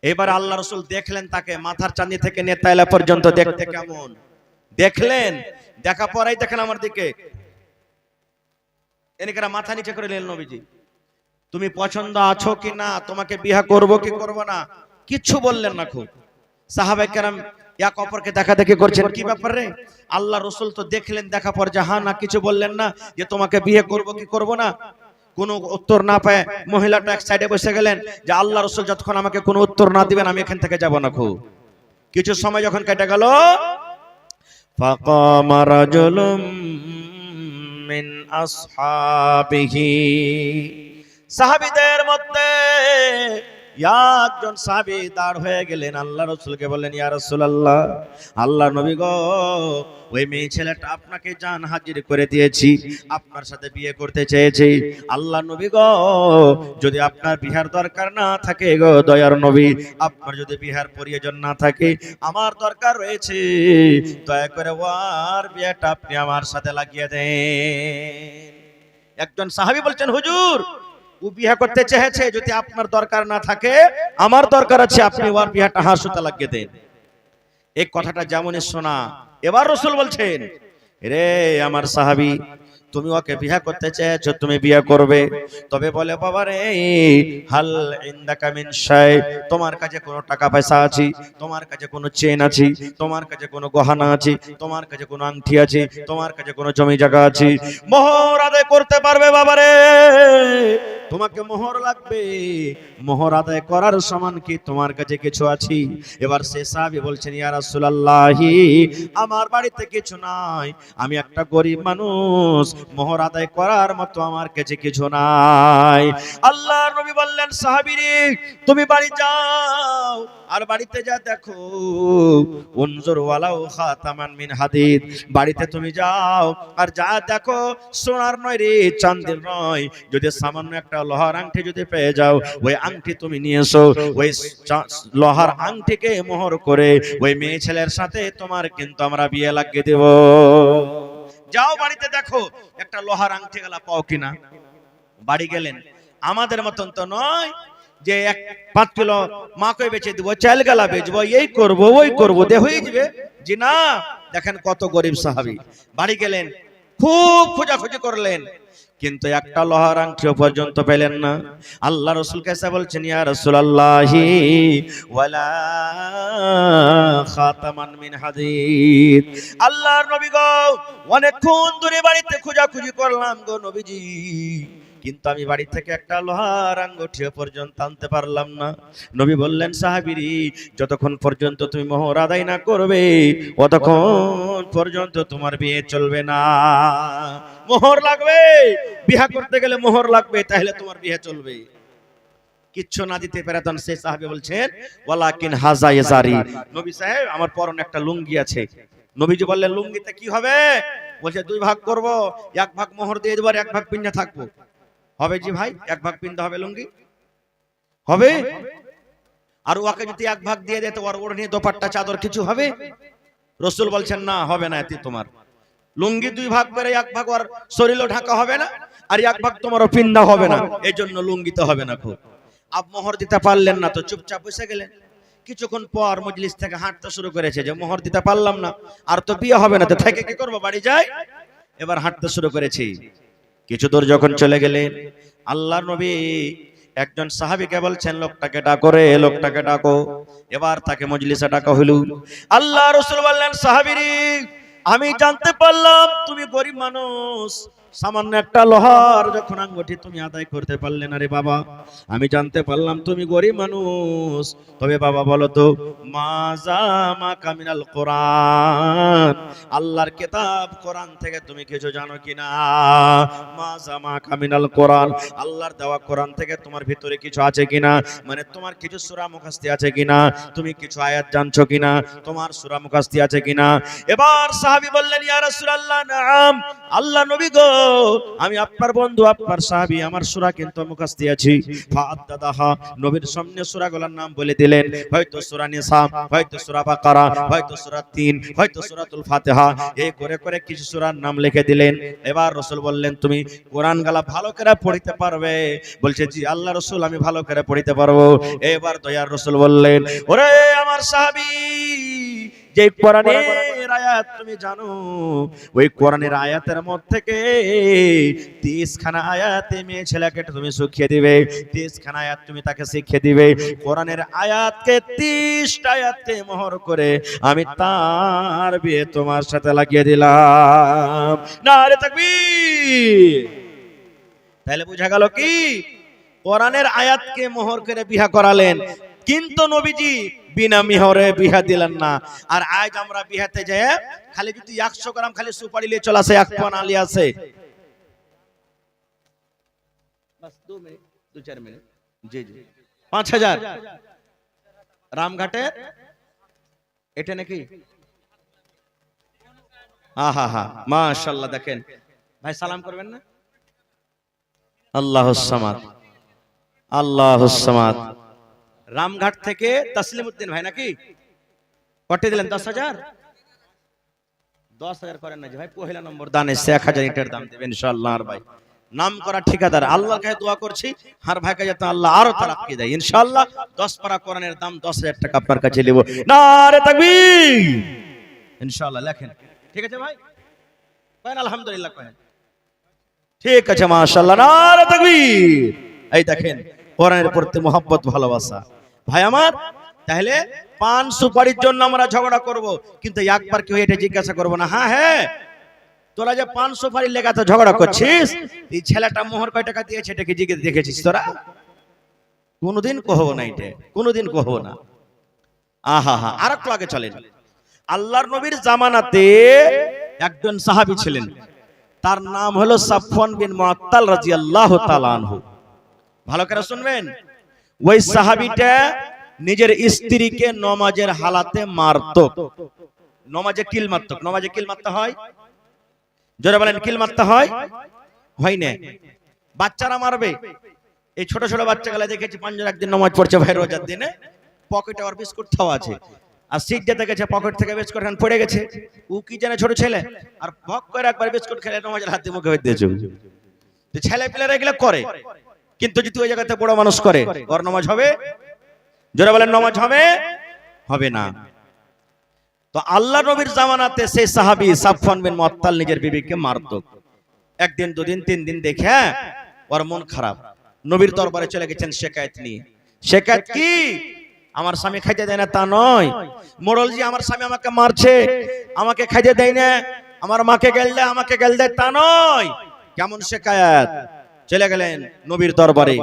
এবার আল্লাহ রাসূল দেখলেন তাকে মাথার চাঁদি থেকে নেতাইলা পর্যন্ত দেখতে কেমন, দেখলেন, দেখা পরেই দেখেন আমার দিকে, এনেকারা মাথা নিচে করে নিলেন, নবীজি তুমি পছন্দ আছো কি না, তোমাকে বিয়ে করব কি করব না, কিছু বললেন না। খুব সাহাবায়ে কেরাম এক অপরকে দেখা দেখি করছেন, কি ব্যাপার রে? আল্লাহ রাসূল তো দেখলেন, দেখা পর জাহা না কিছু বললেন না যে তোমাকে বিয়ে করব কি করব না। কোনো উত্তর না পায় মহিলাটা এক সাইডে বসে গেলেন যে আল্লাহ রাসূল যতক্ষণ আমাকে কোনো উত্তর না দিবেন আমি এখান থেকে যাব না। খুব কিছু সময় যখন কেটে গেল, ফাকামা রাজুলুম মিন আসহাবিহি, সাহাবীদের মধ্যে একজন সাহাবী দাঁড় হয়ে গেলেন, আল্লাহ রাসূলকে বললেন ইয়া রাসূলুল্লাহ, আল্লাহ নবী গো ওই মেয়ে ছেলেটা আপনাকে জান হাজির করে দিয়েছি, আপনার সাথে বিয়ে করতে চেয়েছি। আল্লাহ নবী গো যদি আপনার বিহার দরকার না থাকে গো দয়ার নবী, আপনার যদি বিহার প্রয়োজন না থাকে, আমার দরকার রয়েছে, দয়া করে ওর বিয়েটা আপনি আমার সাথে লাগিয়ে দেন। একজন সাহাবী বলছেন হুজুর ও বিয়ে করতে চেয়েছে, যদি আপনার দরকার না থাকে আমার দরকার আছে, আপনি ওর বিয়েটা হাসুতা লাগিয়ে দেন। এই কথাটা যেমন শোনা, এবার রাসূল বলছেন রে আমার সাহাবী তুমি ওকে বিয়ে করতে চেয়েছো, তুমি বিয়ে করবে, তবে বলে বাবা রে হাল ইনদাকা মিন শাই, তোমার কাছে কোনো টাকা পয়সা আছে, তোমার কাছে কোনো চেন আছে, তোমার কাছে কোনো গহনা আছে, তোমার কাছে কোনো আংটি আছে, তোমার কাছে কোনো জমি জায়গা আছে, মোহর আদায় করতে পারবে বাবা রে, তোমাকে মোহর লাগবে, মোহর আদায় করার সমান কি তোমার কাছে কিছু আছে? এবার সে সাহাবী বলছেন ইয়া রাসূলুল্লাহ আমার বাড়িতে কিছু নাই, আমি একটা গরিব মানুষ, মোহর আদায় করার মতো আমার কাছে কিছু নাই। আল্লাহর নবী বললেন সাহাবী রে তুমি বাড়ি যাও, আর বাড়িতে যা দেখো উনজুর ওয়ালাউ খাতামান মিন হাদিদ, বাড়িতে তুমি যাও আর যা দেখো সোনার নয় রে চাঁদের নয়, যদি সামান্য একটা লোহার আংটি যদি পেয়ে যাও ওই আংটি তুমি নিয়ে এসো, ওই লোহার আংটিকে মোহর করে ওই মেয়ে ছেলের সাথে তোমার কিন্তু আমরা বিয়ে লাগিয়ে দেব। যাও বাড়িতে দেখো একটা লোহার আংটি গলা পাও কিনা। বাড়ি গেলেন, আমাদের মতন তো নয় যে 5 কিলো মাকে বেচে দেবো, চাল গালা বেচবো, এই করবো ওই করবো দে হয়ে যাবে। জি না, দেখেন কত গরিব সাহাবী। বাড়ি গেলেন, খুব খোঁজাখুঁজি করলেন, কিন্তু একটা লোহার আংটিও পর্যন্ত পেলেন না। আল্লাহ রাসূল কাছে বলছেন, ইয়া রাসূলুল্লাহি ওয়ালা খাতামান মিন হাদিদ। আল্লাহর নবী গো, অনেকক্ষণ ধরে বাড়িতে খোঁজাখুঁজি করলাম গো নবীজি, কিন্তু আমি বাড়ি থেকে একটা লোহার আঙ্গুঠিও পর্যন্ত আনতে পারলাম না। নবী বললেন, সাহাবীরি, যতক্ষণ পর্যন্ত তুমি মোহর আদায় না করবে ততক্ষণ পর্যন্ত তোমার বিয়ে চলবে না। মোহর লাগবে, বিয়ে করতে গেলে মোহর লাগবে, তাহলে তোমার বিয়ে চলবে। কিচ্ছু না দিতে পেরে তখন সেই সাহাবী বলছেন, ওয়ালাকিন হাজা ইজারি, নবী সাহেব আমার পরনে একটা লুঙ্গি আছে। নবীজি বললেন, লুঙ্গিতে কি হবে? বলছে 2 ভাগ করব, 1 ভাগ মোহর দিয়ে দেব আর 1 ভাগ পিন্না থাকবো। হবে জি ভাই, 1 ভাগ পিনতে হবে, লুঙ্গি হবে। আর ওকে যদি 1 ভাগ দিয়ে দিতে ওর ওড়নি দোপাট্টা চাদর কিছু হবে? রাসূল বলছেন, না হবে না, এতে তোমার লুঙ্গি 2 ভাগ করে 1 ভাগ ওর শরীরও ঢাকা হবে না আর 1 ভাগ তোমারও পিন্দা হবে না, এই জন্য লুঙ্গিতে হবে না। খুব আপ মোহর দিতে পারলেন না তো চুপচাপ বসে গেলেন। কিছুক্ষণ পর মজলিস থেকে হাঁটতে শুরু করেছে যে মোহর দিতে পারলাম না, আর তো বিয়ে হবে না, তো থেকে কি করবো, বাড়ি যাই। এবার হাঁটতে শুরু করেছি। কিছু দূর যখন চলে গেলেন, আল্লাহর নবী একজন সাহাবীকে বলছেন, লোকটাকে ডাকো রে, লোকটাকে ডাকো। এবার তাকে মজলিসে ডাকা হলো। আল্লাহ রাসূল বললেন, সাহাবীরি, আমি জানতে পারলাম তুমি গরিব মানুষ, সামান্য একটা লোহার যখন আঙ্গুঠি তুমি আদায় করতে পারলে না রে বাবা, আমি জানতে পারলাম তুমি গরিব মানুষ। তবে বাবা বলো তো, মাজা মা কামিনাল কোরআন, আল্লাহর কিতাব কোরআন থেকে তুমি কিছু জানো কিনা? মাজা মা কামিনাল কোরআন, আল্লাহর দেওয়া কোরআন থেকে তোমার ভিতরে কিছু আছে কিনা, মানে তোমার কিছু সূরা মুখস্থি আছে কিনা, তুমি কিছু আয়াত জানছো কিনা, তোমার সূরা মুখস্থি আছে কিনা? এবার সাহাবী বললেন, ইয়া রাসূলুল্লাহ, নাম, আল্লাহ নবী গো, আমি আপনার বন্ধু, আপনার সাহাবী, আমার সূরা কিন্তু মুখস্থি আছে। ফাআদাদাহা, নবীর সামনে সূরাগুলোর নাম বলে দিলেন, হয়তো সূরা নিসা, হয়তো সূরা বাকারা, হয়তো সূরা 3, হয়তো সূরাতুল ফাতিহা, এই করে করে কিছু সূরার নাম লিখে দিলেন। এবার রাসূল বললেন, তুমি কোরআন গালা ভালো করে পড়তে পারবে? বলছে, জি আল্লাহ রাসূল, আমি ভালো করে পড়তে পারবো। এবার দয়ার রাসূল বললেন, ওরে আমার সাহাবী, যে কোরআনের আয়াত তুমি জানো, ওই কোরআনের আয়াতের মধ্যে থেকে 30 খানা আয়াতে মেয়ে ছেলেকে তুমি শিখিয়ে দিবে, 30 খানা আয়াত তুমি তাকে শিখিয়ে দিবে। কোরআনের আয়াতকে 30টা আয়াতকে মোহর করে আমি তার বিয়ে তোমার সাথে লাগিয়ে দিলাম। নারে তাকবীর। তাহলে বোঝা গেল কি, কোরআনের আয়াতকে মোহর করে বিয়ে করালেন, কিন্তু নবীজি বিনা মিহরে বিয়া দিলেন না। আর আজ আমরা বিয়াতে যাই, খালি যদি 100 গ্রাম খালি সুপারি নিয়ে চলে আসে, 1 পান আলি আছে, বাস 2 মিনিট 2-4 মিনিট, জি জি 5000 রামঘাটে এটা নাকি? আহা হা, মাশাআল্লাহ। দেখেন ভাই, সালাম করবেন না? আল্লাহুস সামাদ, আল্লাহুস সামাদ। রামঘাট থেকে তসলিম উদ্দিন ভাই নাকি? কটে দিলেন 10,000? 10,000 করেন না যে ভাই, পহেলা নম্বর দান এসে 1000 ইটের দাম দেবেন ইনশাআল্লাহ। আর ভাই নাম করা ঠিকাদার, আল্লাহর কাছে দোয়া করছি আর ভাইকে যাতে আল্লাহ আরো তারাক্কি দেয় ইনশাআল্লাহ। 10 পারা কোরআনের দাম 10,000 টাকা আপনার কাছে নেব। নারে তাকবীর ইনশাআল্লাহ। লেখেন, ঠিক আছে ভাই? করেন আলহামদুলিল্লাহ, করেন, ঠিক আছে মাশাআল্লাহ। নারে তাকবীর। এই দেখেন কোরআনের প্রতি মহব্বত, ভালোবাসা। ভাই আমার, তাহলে পান সুপারির জন্য আমরা ঝগড়া করব, কিন্তু একবার কেউ এটা জিজ্ঞাসা করব না, হ্যাঁ হ্যাঁ তোরা যে পান সুপারির লেগে তো ঝগড়া করছিস, এই ছেলেটা মোহর কয় টাকা দিয়েছে এটা কি জিজ্ঞেস দেখেছিস তোরা? কোনোদিন কহবো না, এটা কোনোদিন কহবো না। আহা হা। আর একটু আগে চলেন, আল্লাহর নবীর জামানাতে একজন সাহাবী ছিলেন, তার নাম হলো সাফওয়ান বিন মুআত্তাল রাদিয়াল্লাহু তাআলা আনহু। ভালো করে শুনবেন, ওই সাহাবীটা নিজের স্ত্রীকে নমাজের হালাতে মারতো। নমাজে কিল মারতো। নমাজে কিল মারতে হয়, জোরে বলেন, কিল মারতে হয়? হয় না? বাচ্চারা মারবে। এই ছোট ছোট বাচ্চাগুলা দেখেছি, পাঁচজন একদিন নমাজ পড়ছে ভাই রোজার দিনে, পকেটে আর বিস্কুট খাওয়া আছে, আর সিট যেতে গেছে, পকেট থেকে বিস্কুট খান পড়ে গেছে, ও কি জানে ছোট ছেলে, আর ভক করে একবার বিস্কুট খেলে নমাজের হাতে মুখে হয়ে দিয়েছে। তো ছেলে পিলেরা এগুলো করে, কিন্তু যদি ওই জায়গাতে বড় মানুষ করে, ওর নামাজ হবে? জোরে বলেন, নামাজ হবে? হবে না। তো আল্লাহ নবীর জামানাতে সেই সাহাবী সাফওয়ান বিন মুআত্তাল নিজের বিবিকে মারতো। একদিন, দুদিন, 3 দিন দেখে ওর মন খারাপ, নবীর দরবারে চলে গেছেন শিকায়েত নিয়ে। শিকায়েত কি? আমার স্বামী খাইতে দেয় না, তা নয় মোড়লজি, আমার স্বামী আমাকে মারছে, আমাকে খাইতে দেয় না, আমার মাকে গেল দেয়, আমাকে গেল দেয়, তা নয়। কেমন শিকায়েত? চলে গেলেন নবীর দরবারে,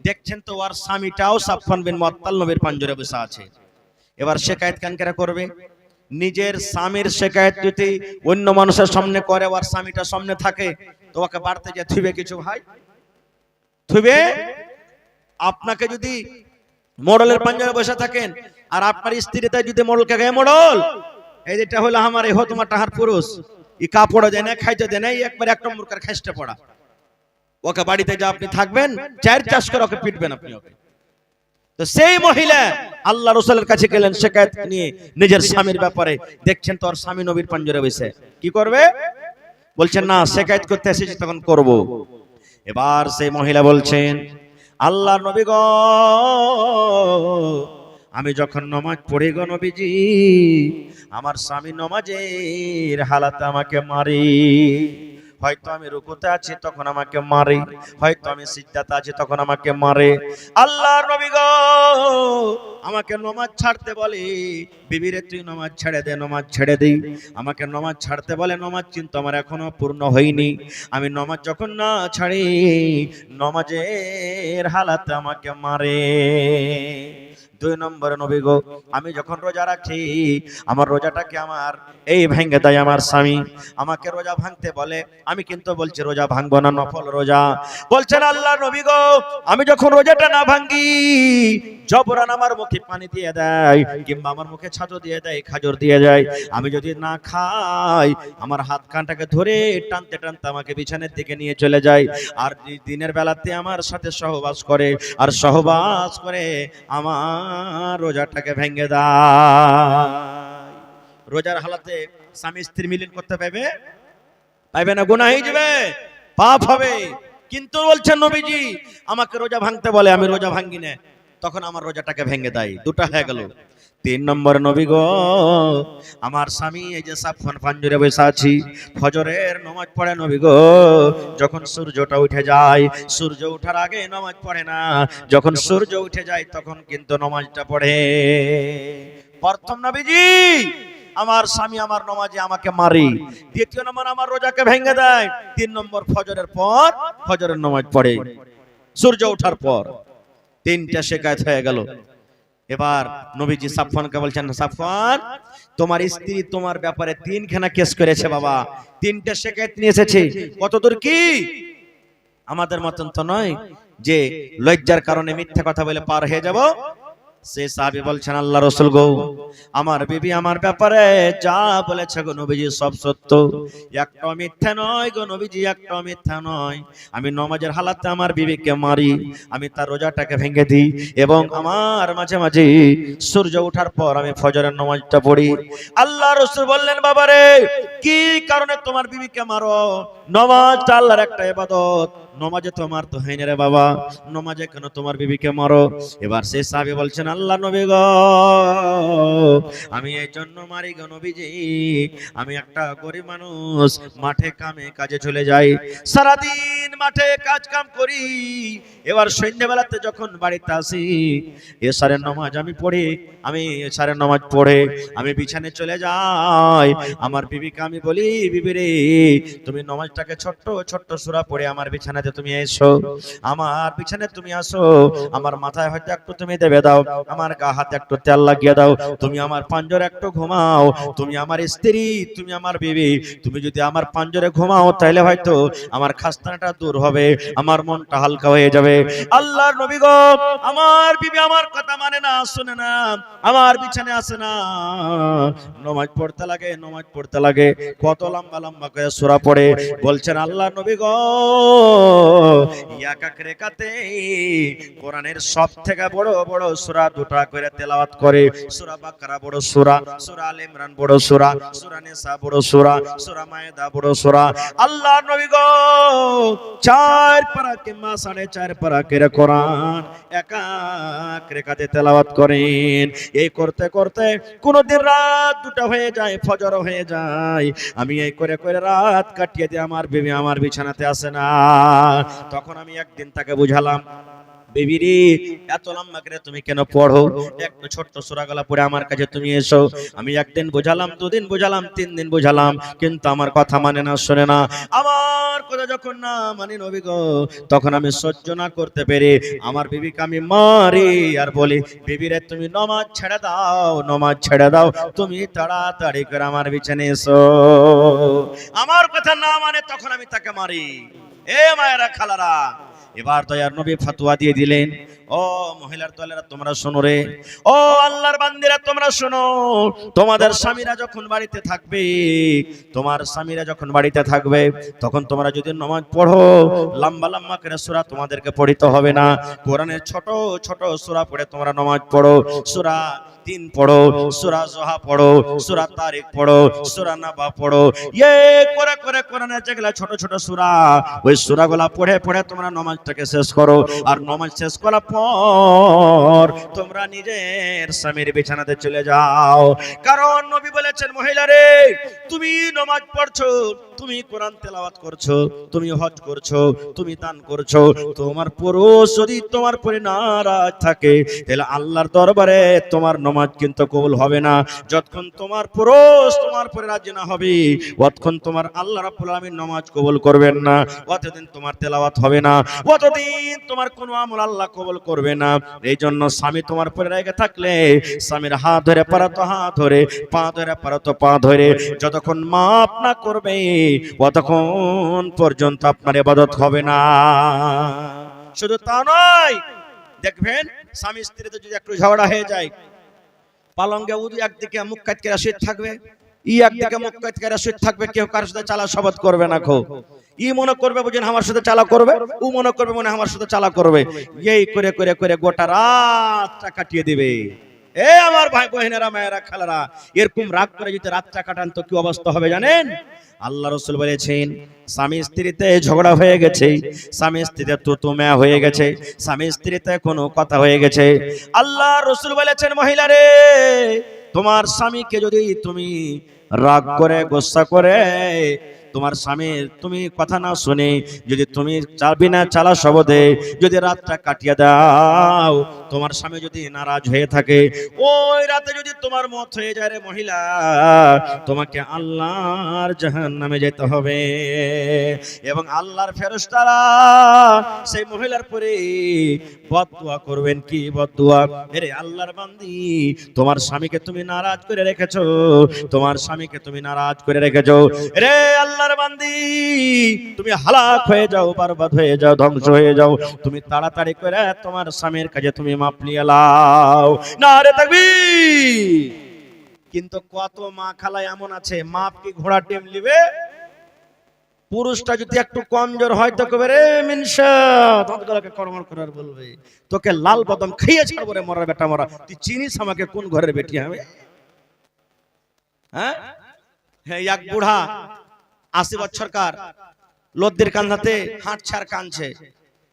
দেখছেন তো ওর স্বামীটাও সাফওয়ান বিন মুআত্তাল নবীর পাঞ্জরে বসে আছে। এবার শিকায়েত কেন করবে? নিজের স্বামীর শিকায়েত যদি অন্য মানুষের সামনে করে, ওর স্বামীটা সামনে থাকে, তো ওকে বাড়তে যে থুবে কিছু ভাই, থুবে? আপনাকে যদি মোড়লের পাঞ্জাবে বসে থাকেন আর আপনার স্ত্রীটা যদি মোড়লকে গায়ে, মোড়ল এই যেটা হলো আমার এ তোমার টাহার পুরুষ, ই কাপড় দেয় না, খাইতে দেয় না, একবার 1 নম্বর কার খাইতে পড়া, ওকে বাড়িতে যা আপনি থাকবেন 4 চাষ করে ওকে পিটবেন আপনি ওকে। তো সেই মহিলা আল্লাহ রাসূলের কাছে গেলেন শিকায়েত নিয়ে নিজের স্বামীর ব্যাপারে, দেখছেন তো ওর স্বামী নবীর পাঞ্জরে বসে, কি করবে? বলছেন না, শিকায়েত করতে এসেছি তখন করব। এবার সেই মহিলা বলছেন, আল্লাহ নবী গো, আমি যখন নামাজ পড়ি গো নবীজি, আমার স্বামী নামাজের হালাতে আমাকে মারে। হয়তো আমি রুকুতে আছি তখন আমাকে মারে, হয়তো আমি সিজদাতে আছি তখন আমাকে মারে। আল্লাহর নবী গো, আমাকে নামাজ ছাড়তে বলে, বিবিরে তুই নামাজ ছেড়ে দে, নামাজ ছেড়ে দেই। আমাকে নামাজ ছাড়তে বলে, নামাজ কিন্তু আমার এখনো পূর্ণ হয়নি। আমি নামাজ যখন না ছাড়ি, নামাজের হালাতে আমাকে মারে। 2 নম্বরে নবী গো, আমি যখন রোজা রাখি, আমার রোজাটাকে আমার এই ভেঙে দেয় আমার স্বামী, আমাকে রোজা ভাঙতে বলে, আমি কিন্তু বলছি রোজা ভাঙবো না, নফল রোজা। বলছেন আল্লাহ নবী গো, আমি যখন রোজাটা না ভাঙি, জবরান আমার মুখে পানি দিয়ে দেয়, কিংবা আমার মুখে ছাতু দিয়ে দেয়, খাজর দিয়ে যায়, আমি যদি না খাই, আমার হাত কানটাকে ধরে টানতে টানতে আমাকে বিছানার দিকে নিয়ে চলে যায়, আর দিনের বেলাতে আমার সাথে সহবাস করে, আর সহবাস করে আমার রোজাটাকে ভেঙে দেয়। রোজার হালাতে স্বামী স্ত্রী মিলন করতে পাবে? পাইবে না, গুনাহ হয়ে যাবে, পাপ হবে। কিন্তু বলছেন নবীজি, আমাকে রোজা ভাঙতে বলে, আমি রোজা ভাঙি না, তখন আমার রোজাটাকে ভেঙে দেয়। 2টা হয়ে গেল। 3 নম্বর নবী গো, আমার স্বামী এই যে সাফওয়ান পাঞ্জরে বসে আছি, ফজরের নামাজ পড়ে নবী গো, যখন সূর্যটা উঠে যায়, সূর্য ওঠার আগে নামাজ পড়ে না, যখন সূর্য উঠে যায় তখন কিন্তু নামাজটা পড়ে। প্রথম নবীজি, আমার স্বামী আমার নামাজে আমাকে মারে, 2য় নম্বর আমার রোজাকে ভেঙে দেয়, 3 নম্বর ফজরের পর ফজরের নামাজ পড়ে সূর্য ওঠার পর। 3টা শিকায়েত হয়ে গেল। এবার নবীজি সাফওয়ানকে বলছেন, সাফওয়ান, তোমার স্ত্রী তোমার ব্যাপারে 3খানা কেস করেছে বাবা, 3টা শিকায়েত নিয়ে এসেছে। কতদূর কি? আমাদের মতন তো নয় যে লজ্জার কারণে মিথ্যা কথা বলে পার হয়ে যাব। সে সাহাবী বলছেন, আল্লাহ রাসূল গো, আমার বিবি আমার ব্যাপারে যা বলেছে গো নবীজি সব সত্য, একটাও মিথ্যা নয় গো নবীজি, একটাও মিথ্যা নয়। আমি নামাজের হালাতে আমার বিবিকে মারি, আমি তার রোজাটাকে ভেঙে দিই, এবং আমার মাঝে মাঝে সূর্য ওঠার পর আমি ফজরের নামাজটা পড়ি। আল্লাহ রাসূল বললেন, বাবারে, কি কারণে তোমার বিবিকে মারো? নামাজটা আল্লাহর একটা ইবাদত, নামাজে তোমার তো হয় না রে বাবা, নামাজে কেন তোমার বিবিকে মারো? এবার সেই সাহাবী বলছেন, আল্লাহ নবী গো, আমি এই জন্য মারি গো নবীজি, আমি একটা গরিব মানুষ, মাঠে কামে কাজে চলে যাই, সারাদিন মাঠে কাজ কাম করি, এবার সন্ধ্যাবেলাতে যখন বাড়িতে আসি, এশারের নামাজ আমি পড়ি, আমি এশারের নামাজ পড়ে আমি বিছানায় চলে যাই। আমার বিবিকে আমি বলি, বিবি রে, তুমি নামাজটাকে ছোট্ট ছোট্ট সূরা পড়ে আমার বিছানাতে তুমি এসো, আমার বিছানায় তুমি আসো, আমার মাথায় হয়তো একটু তুমি দেবে দাও, আমার গা হাতে একটু তেল লাগিয়ে দাও, তুমি আমার পাঞ্জরে একটু ঘুমাও, তুমি আমার স্ত্রী, তুমি আমার বিবি, তুমি যদি আমার পাঞ্জরে ঘুমাও তাহলে হয়তো আমার খাস্তানাটা দূর দূর হবে, আমার মনটা হালকা হয়ে যাবে। আল্লাহর নবী গো, আমার বিবি আমার কথা মানে না, শুনে না, আমার বিছানে আসে না, নামাজ পড়তে লাগে, নামাজ পড়তে লাগে, কত লম্বা লম্বা করে সূরা পড়ে। বলছেন আল্লাহর নবী গো, এক এক রাকাতে কোরআনের সবথেকে বড় বড় সূরা দুটা করে তেলাওয়াত করে। সূরা বাকারা বড় সূরা, সূরা আলে ইমরান বড় সূরা, সূরা নিসা বড় সূরা, সূরা মায়েদা বড় সূরা। আল্লাহর নবী গো, 4 পারা কিংবা 4.5 পারা করে কোরআন এক এক রাকাতে তেলাওয়াত করেন। এই করতে করতে কোনদিন রাত 2টা হয়ে যায়, ফজর হয়ে যায়, আমি এই করে করে রাত কাটিয়ে দিই, আমার বিবি আমার বিছানাতে আসে না। তখন আমি একদিন তাকে বুঝালাম, বেবি রে, এত লম্বা করে তুমি কেন পড়ো? একটু ছোট্ট সূরাগুলো পড়ে আমার কাছে তুমি এসো। আমি একদিন বোঝালাম, 2 দিন বোঝালাম, 3 দিন বোঝালাম, কিন্তু আমার কথা মানে না, শোনে না। আমার কথা যখন না মানে নবী গো, তখন আমি সহ্য না করতে পেরে আমার বিবিকে আমি মারি আর বলি, বিবি রে, তুমি নামাজ ছেড়ে দাও, নামাজ ছেড়ে দাও, তুমি তাড়াতাড়ি করে আমার বিছানে এসো। আমার কথা না মানে তখন আমি তাকে মারি। এ মায়েরা, খালারা, এবার দয়ার নবী ফতোয়া দিয়ে দিলেন, ও মহিলার দলেরা তোমরা শোনো রে, ও আল্লাহর বান্দিরা তোমরা শোনো, তোমাদের স্বামীরা যখন বাড়িতে থাকবে, তোমার স্বামীরা যখন বাড়িতে থাকবে, তখন তোমরা যদি নামাজ পড়ো, লম্বা লম্বা করে সূরা তোমাদেরকে পড়িতে হবে না। কোরআনের ছোট ছোট সূরা পড়ে তোমরা নামাজ পড়ো। সূরা 3 পড়ো, সূরা জোহা পড়ো, সূরা তারিক পড়ো, সূরা নাবা পড়ো, করে করে কোরআনের যেগুলা ছোট ছোট সূরা, ওই সূরাগুলা পড়ে পড়ে তোমরা নামাজটাকে শেষ করো। আর নামাজ শেষ করার পর তোমরা নিজের স্বামীর বিছানাতে চলে যাও। কারণ নবী বলেছেন, মহিলারে, তুমি নামাজ পড়ছো, তুমি কোরআন তেলাওয়াত করছো, তুমি হজ করছো, তুমি দান করছো, তোমার পুরুষ যদি তোমার পরে নারাজ থাকে, তাহলে আল্লাহর দরবারে তোমার নামাজ কিন্তু কবুল হবে না। যতক্ষণ তোমার পুরুষ তোমার পরে রাজি না হবে, ততক্ষণ তোমার আল্লাহ রাব্বুল আলামিন নামাজ কবুল করবেন না, অতদিন তোমার তেলাওয়াত হবে না, অতদিন তোমার কোনো আমল আল্লাহ কবুল করবে না। এই জন্য স্বামী তোমার পরে রেগে থাকলে স্বামীর হাত ধরে পারা তো হাত ধরে, পা ধরে পারা তো পা ধরে, যতক্ষণ মাফ না করবে ততক্ষণ পর্যন্ত আপনার ইবাদত হবে না। শুধু তা নয়, দেখবেন স্বামী স্ত্রীতে যদি একটু ঝগড়া হয়ে যায়, পালঙ্গে উদু একদিকে মুখ কাট করে শুয়ে থাকবে, ই একদিকে মুখ কাট করে শুয়ে থাকবে, কেউ কার সাথে চালা শপথ করবে না। ই মনে করবে বুঝেন আমার সাথে চালা করবে, ও মনে করবে মনে আমার সাথে চালা করবে, এই করে করে করে গোটা রাতটা কাটিয়ে দিবে। এ আমার ভাই বোনেরা, মায়েরা, খালারা, এরকম রাগ করে যদি রাতটা কাটান তো কি অবস্থা হবে জানেন? আল্লাহ রাসূল বলেছেন, স্বামী স্ত্রীতে ঝগড়া হয়ে গেছে, স্বামী স্ত্রীতে তুতুমে হয়ে গেছে, স্বামী স্ত্রীতে কোনো কথা হয়ে গেছে, আল্লাহ রাসূল বলেছেন, মহিলারে, তোমার স্বামীকে যদি তুমি রাগ করে, গোসা করে, তোমার স্বামীর তুমি কথা না শুনে যদি তুমি বিনা চালা শব্দে যদি রাতটা কাটিয়ে দাও, তোমার স্বামী যদি নারাজ হয়ে থাকে, ওই রাতে যদি তোমার মত হয়ে যায় রে মহিলা, তোমাকে আল্লাহর জাহান্নামে যেতে হবে। এবং আল্লাহর ফেরেশতারা সেই মহিলার পরে বদদুয়া করবেন। কি বদদুয়া? আরে আল্লাহর বান্দি, তোমার স্বামীকে তুমি নারাজ করে রেখেছো, তোমার স্বামীকে তুমি নারাজ করে রেখেছো, রে আল্লাহর বান্দি, তুমি হালাক হয়ে যাও, বরবাদ হয়ে যাও, ধ্বংস হয়ে যাও, তুমি তাড়াতাড়ি করে তোমার স্বামীর কাছে তুমি মাপ নিয়ে লাও। নারে তাকবীর। কিন্তু কত মা খালা এমন আছে, মাপ কি ঘোড়া টেম লিবে? পুরুষটা যদি একটু কমজোর হয় তো কবে রে মিনসা, দাঁতগুলোকে কড়মড় করার বলবে, তোকে লাল বাদাম খাইয়ে ছাড়বো রে মরার বেটা মরা, তুই চিনিস আমাকে কোন ঘরের বেটি হবে? হ্যাঁ, এক বুড়া 80 বছরকার লদ্দির কান্ধাতে হাঁটছে আর কাঁদছে,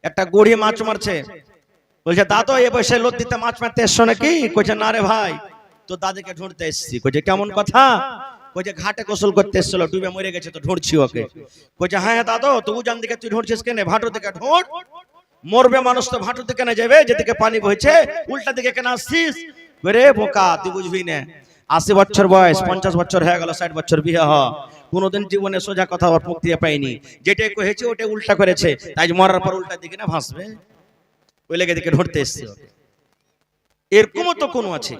একটা গড়ি মাছ মারছে, বলছে দাদু এ বসে লদ্দিতে মাছ মারতে এসছো নাকি? কইছে না রে ভাই, তো দাদিকে ঢুঁড়তে এসছি। কইছে কেমন কথা? কইছে ঘাটে গোসল করতে এসেছিল, ডুবে মরে গেছে তো ঢুঁড়ছি ওকে। কইছে হ্যাঁ দাদু, তো উজান দিকে তুই ঢুঁড়ছিস কেন? ভাঁটু দিকে ঢুঁড়, মরবে মানুষ তো ভাঁটু দিকে না যাবে, যেদিকে পানি বইছে, উল্টা দিকে কেন আসছিস? রে বোকা, তুই বুঝবি না, 80 বছর বয়স, 50 বছর হয়ে গেল, 60 বছর বিয়ে হ, কোনোদিন জীবনে সোজা কথা ওর মুখ দিয়ে পাইনি, যেটাই কহেছে ওটাই উল্টা করেছে, তাই মরার পর উল্টা দিকে না ভাসবে, ওই লেগে দিকে ঢুঁড়তে এসছে। এরকমও তো কোনো আছে।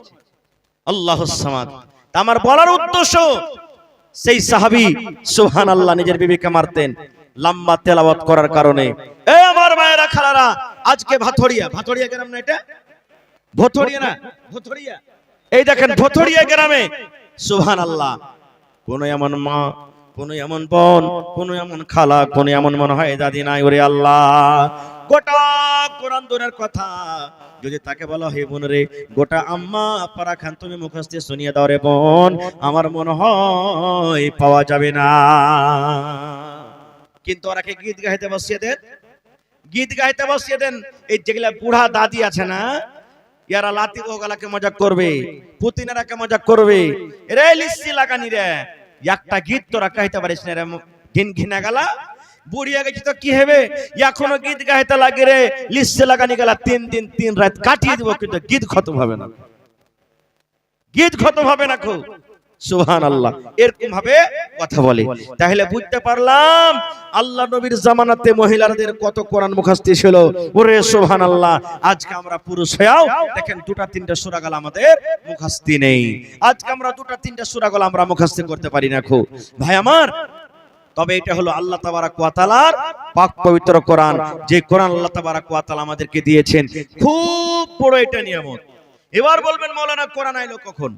আল্লাহুস সামাদ। আমার বলার উদ্দেশ্য, সেই সাহাবী সুবহানাল্লাহ নিজের বিবিকে মারতেন, লম্বা তেলাওয়াত করার কারণে। এই আমার মায়েরা খালারা, আজকে ভাথড়িয়া গ্রাম না, এটা ভথড়িয়া না, ভথড়িয়া, এই দেখেন ভথড়িয়া গ্রামে সুবহানাল্লাহ, কোন এমন মা, কোন এমন বোন, কোন এমন খালা, কোন এমন মনে হয় দাদি নাই। ওরে আল্লাহ, গোটা কোরআন দূরের কথা, যদি তাকে বলা হে বোন রে, গোটা আম্মা পারা খান তুমি মুখস্থ শুনিয়ে দাও রে বোন, আমার মনে হয় পাওয়া যাবে না। কিন্তু ওরাকে গীত গাইতে বসিয়ে দেন, গীত গাইতে বসিয়ে দেন। এই যেগুলা বুড়া দাদি আছে না, ইয়ারা লাতি ওগুলাকে মজাক করবে, পুতিনারাকে মজাক করবে। রে লিসি লাগানি রে, একটা গীত তোরা গাইতে পারিস না রে, ঘিন ঘিনা গেলা, বুড়িয়া গেছি তো কি হবে, এখনো গীত গাইতে লাগে রে, লিসি লাগানি গেলা 3 দিন 3 রাত কাটিয়ে দিব, কিন্তু গীত খতম হবে না, গীত খতম হবে না। খুব সুবহানাল্লাহ, এরকম ভাবে কথা বলে। তাহলে বুঝতে পারলাম আল্লাহ নবীর জামানাতে মহিলাদের কত কোরআন মুখস্থ ছিল। ওরে সুবহানাল্লাহ, আজকে আমরা পুরুষ হয়েও দেখেন 2-3টা সূরা গাল আমাদের মুখস্থ নেই। আজকে আমরা 2-3টা সূরা গাল আমরা মুখস্থ করতে পারি না। খুব ভাই আমার, তবে এটা হলো আল্লাহ তাবারাক ওয়া তাআলার পাক পবিত্র কোরআন, যে কোরআন আল্লাহ তাবারাক ওয়া তাআলা আমাদেরকে দিয়েছেন, খুব বড় এটা নিয়ামত। এবার বলবেন মাওলানা কোরআন আইলো কখন?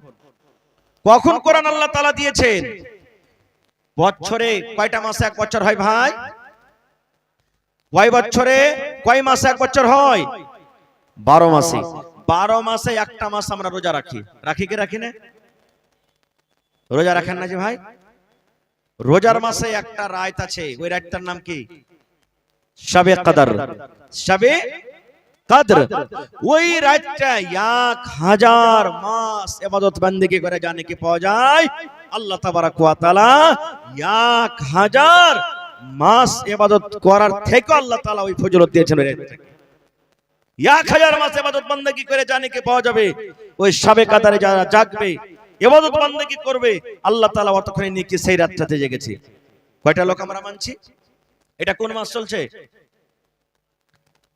কখন কোরআন আল্লাহ তাআলা দিয়েছেন? বছরে কয়টা মাসে এক বছর হয় ভাই? কয় বছরে কয় মাসে এক বছর হয়? 12 মাসে। 12 মাসে একটা মাস আমরা রোজা রাখি, রাখি কি রাখি না? রোজা রাখেন না যে ভাই? রোজার মাসে একটা রাত আছে, ওই রাতটার নাম কি? শবে কদর। শবে কদর, ওই রাতটা 1000 মাস ইবাদত বندگی করে জানে কি পাওয়া যায়। আল্লাহ তাবারাক ওয়া তাআলা 1000 মাস ইবাদত করার থেকে আল্লাহ তাআলা ওই ফজিলত দিয়েছেন। 1000 মাস ইবাদত বندگی করে জানে কি পাওয়া যাবে। ওই শবে কদরে যারা জাগবে, ইবাদত বندگی করবে, আল্লাহ তাআলা অতক্ষণে নেকি সেই রাতটাতে জেগেছে। কয়টা লোক আমরা মানছি? এটা কোন মাস চলছে?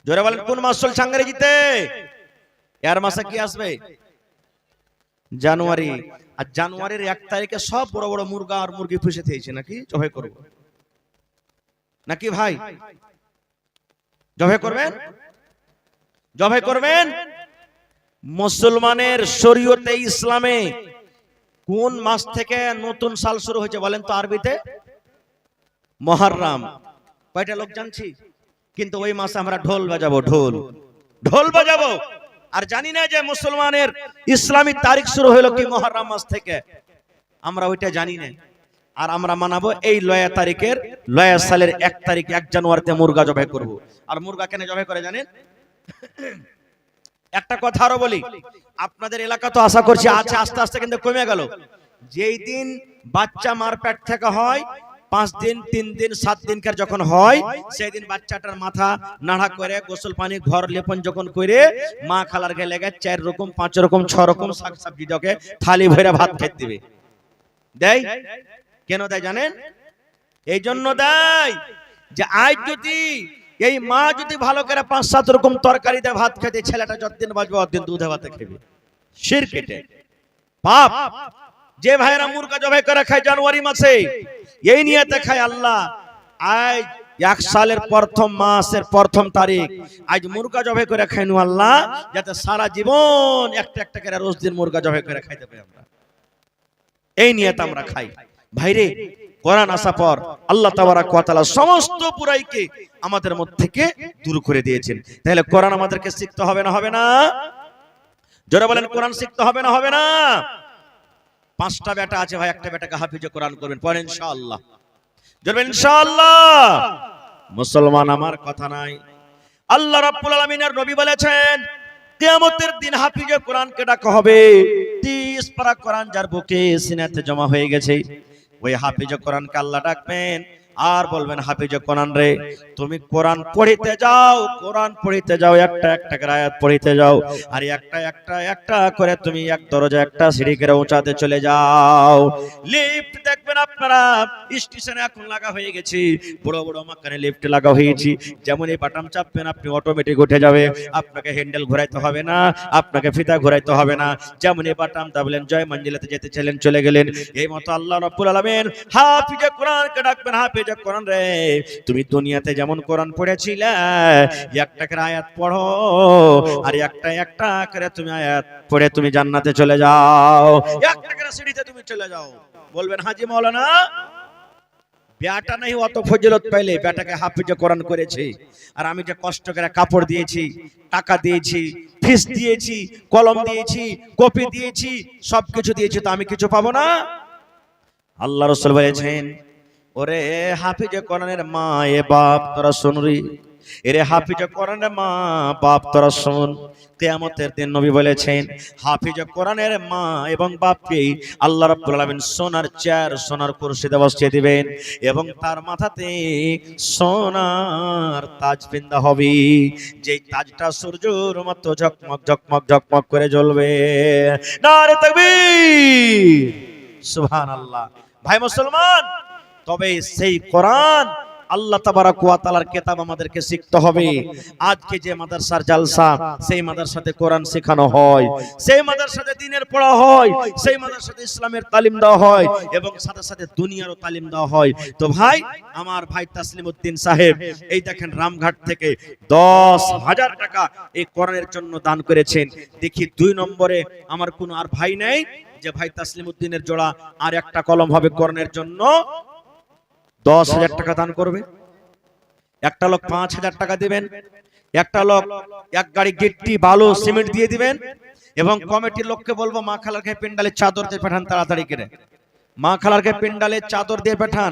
জোরে বলেন, কোন মাস চলছে ইংরেজিতে? এর মাসে কি আসবে? জানুয়ারি। আর জানুয়ারির 1 তারিখে সব বড় বড় মুরগা আর মুরগি পুষে দিয়েছে, নাকি জবাই করব, নাকি ভাই? জবাই করবেন, জবাই করবেন। মুসলমানের শরীয়তে ইসলামে কোন মাস থেকে নতুন সাল শুরু হয়েছে বলেন তো আরবিতে? মুহররম। কয়টা লোক জানছি? কিন্তু ওই মাসে আমরা ঢোল বাজাবো, ঢোল বাজাবো। আর জানি না যে মুসলমানের ইসলামী তারিখ শুরু হলো কি মুহররম মাস থেকে, আমরা ওইটা জানি না। আর আমরা মানাবো এই লয়া তারিখের, লয়া সালের 1 তারিখ 1 জানুয়ারিতে মুরগা জবাই করব। আর মুরগা কেন জবাই করে জানেন? একটা কথা আরো বলি, আপনাদের এলাকা তো আশা করছি আছে, আস্তে আস্তে কিন্তু কমে গেল। যেই দিন বাচ্চা মার পেট থেকে হয়, 5 দিন 3 দিন 7 দিনকার যখন হয়, সেই দিন বাচ্চাটার মাথা নাড়া করে গোসল পানি ঘর লেপন যখন করে, মা খালার গেলে 4 রকম 5 রকম 6 রকম শাক সবজি দকে থালি ভরে ভাত খেতে দিবে। দেয় কেন দেয় জানেন? এই জন্য দেয় যে আজ যদি এই মা যদি ভালো করে 5-7 রকম তরকারি দিয়ে ভাত খেতে, ছেলেটা যতদিন বাঁচবে ততদিন দুধে ভাতে খাবে। শিরক এটা, পাপ। যে ভাইরা মুরগা জবাই করে খায় জানুয়ারি মাসে, এই নিয়তে খায় আল্লাহ আজ 1 সালের প্রথম মাসের প্রথম তারিখ আজ মুরগা জবাই করে খাইনু আল্লাহ, যাতে সারা জীবন একটা একটা করে রোজ দিন মুরগা জবাই করে খাইতে পাই আমরা। এই নিয়তে আমরা খাই। ভাইরে, কোরআন আসার পর আল্লাহ তাবারাক ওয়া তাআলা সমস্ত বুরাইকে আমাদের মধ্যে থেকে দূর করে দিয়েছেন। তাহলে কোরআন আমাদেরকে শিখতে হবে না, হবে না? জোরে বলেন, কোরআন শিখতে হবে না, হবে না? 5টা বেটা আছে ভাই, একটা বেটাকে হাফিজে কোরআন করবেন, পড়েন ইনশাআল্লাহ। জোরে বলেন ইনশাআল্লাহ। মুসলমান আমার কথা নাই, আল্লাহ রাব্বুল আলামিনের নবী বলেছেন কিয়ামতের দিন হাফিজে কোরআনকে ডাকা হবে। 30 পারা কোরআন যার বুকে সিনাতে জমা হয়ে গেছে, ওই হাফিজে কোরআনকে আল্লাহ ডাকবেন আর বলবেন, হাফিজে কোরআন রে, তুমি কোরআন পড়িতে যাও, কোরআন পড়িতে যাও, একটা একটা করে আয়াত পড়িতে যাও, আর একটা একটা একটা করে তুমি এক দরজা একটা সিঁড়ি করে উঁচাতে চলে যাও। লিফট দেখবে দেখবেন আপনারা স্টেশনে এখন লাগা হয়ে গেছে, বড় বড় মাকানে লিফট লাগা হয়েছে, যেমন এই বাটন চাপবেন আপনি অটোমেটিক উঠে যাবে, আপনাকে হ্যান্ডেল ঘোরাইতে হবে না, আপনাকে ফিতা ঘোরাইতে হবে না, যেমন এই বাটন দাবলেন জয় মঞ্জিলাতে যেতে চাইলেন চলে গেলেন। এই মতো আল্লাহ রাব্বুল আলামিন হাফিজে কোরআনকে ডাকবেন, হাফিজে কোরআন রে তুমি দুনিয়াতে যেমন কোরআন পড়েছিলে একটা করে আয়াত পড়ো, আর একটা করে তুমি আয়াত পড়ে তুমি জান্নাতে চলে যাও, একটা করে সিঁড়িতে তুমি চলে যাও। বলবেন হাজী মাওলানা বেটা নাই অত ফজিলত পাইলে, বেটাকে হাফিজে কোরআন করেছে, আর আমি যে কষ্ট করে কাপড় দিয়েছি, টাকা দিয়েছি, ফিস দিয়েছি, কলম দিয়েছি, কপি দিয়েছি, সবকিছু দিয়েছি, তো আমি কিছু পাবো না? আল্লাহ রাসূল বলেছেন ওরে হাফিজে কোরআনের মা এ বাপ তোরা শুনরি, এরে হাফিজে কোরআনের মা বাপ তোরা শুন। কিয়ামতের দিন নবী বলেছেন হাফিজে কোরআনের মা এবং বাপকে আল্লাহ রাব্বুল আলামিন সোনার চেয়ার, সোনার কুরসিতে বসিয়ে দিবেন এবং তার মাথাতে সোনার তাজ বিন্দা হবে, যেই তাজটা সূর্যের মতো ঝকমক ঝকমক ঝকমক করে জ্বলবে। নারে তাকবীর, সুবহানাল্লাহ। ভাই মুসলমান, তবে সেই কোরআন আল্লাহ তাবারাক ওয়া তাআলার কিতাব আমাদেরকে শিখতে হবে। আজকে যে মাদ্রাসার জালসা, সেই মাদ্রাসাতে কোরআন শেখানো হয়, সেই মাদ্রাসাতে দ্বীনের পড়া হয়, সেই মাদ্রাসাতে ইসলামের তালিম দেওয়া হয় এবং সাথে সাথে দুনিয়ারও তালিম দেওয়া হয়। তো ভাই আমার ভাই তাসলিম উদ্দিন সাহেব এই দেখেন রামঘাট থেকে 10,000 টাকা এই কোরআনের জন্য দান করেছেন। দেখি 2 নম্বরে আমার কোনো আর ভাই নেই যে ভাই তাসলিম উদ্দিনের জোড়া আর একটা কলম হবে কোরআনের জন্য, 10,000 টাকা দান করবে। একটা লোক 5,000 টাকা দিবেন, একটা লোক এক গাড়ি গিট্টি বালু সিমেন্ট দিয়ে দিবেন, এবং কমিটির লোককে বলবো মা খালারকে পেন্ডালে চাদর দিয়ে পাঠান, তাড়াতাড়ি করে মা খালারকে পেন্ডালে চাদর দিয়ে পাঠান।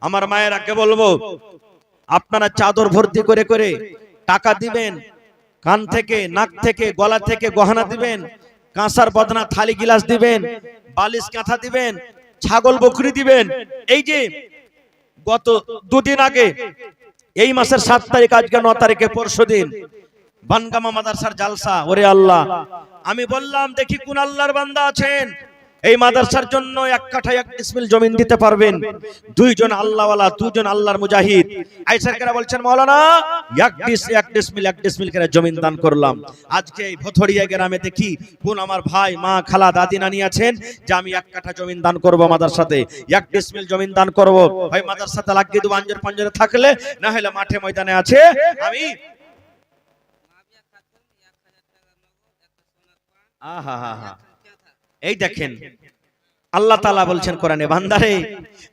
আমার মায়েরাকে বলবো আপনারা চাদর ভর্তি করে করে টাকা দিবেন, কান থেকে, নাক থেকে, গলা থেকে গহনা দিবেন, কাঁসার বদনা থালি গিলাস দিবেন, বালিশ কাঁথা দিবেন, ছাগল বকরি দিবেন। এই যে গত 2 দিন আগে এই মাসের 7 তারিখ, আজকে 9 তারিখে, পরশুদিন বানগামা মাদ্রাসার জালসা। ওরে আল্লাহ, আমি বললাম দেখি কোন আল্লাহর বান্দা আছেন এই মাদ্রাসার জন্য 1 কাঠা 1 ডিসমিল জমিন দিতে পারবেন। 2 জন আল্লাহওয়ালা, 2 জন আল্লাহর মুজাহিদ আইসারকেরা বলছেন মাওলানা 1 ডিসমিল করে জমিন দান করলাম। আজকে এই ভথড়িয়া গ্রামে দেখি কোন আমার ভাই, মা, খালা, দাদি, নানি আছেন যে আমি 1 কাঠা জমিন দান করব মাদ্রাসাতে, 1 ডিসমিল জমিন দান করব। ভাই মাদ্রাসাতে লাগিয়ে দেব, আঞ্জর পাঞ্জরে থাকলে, না হলে মাঠে ময়দানে আছে। আমি এই দেখেন আল্লাহ তাআলা বলছেন কোরআনে, বান্দারে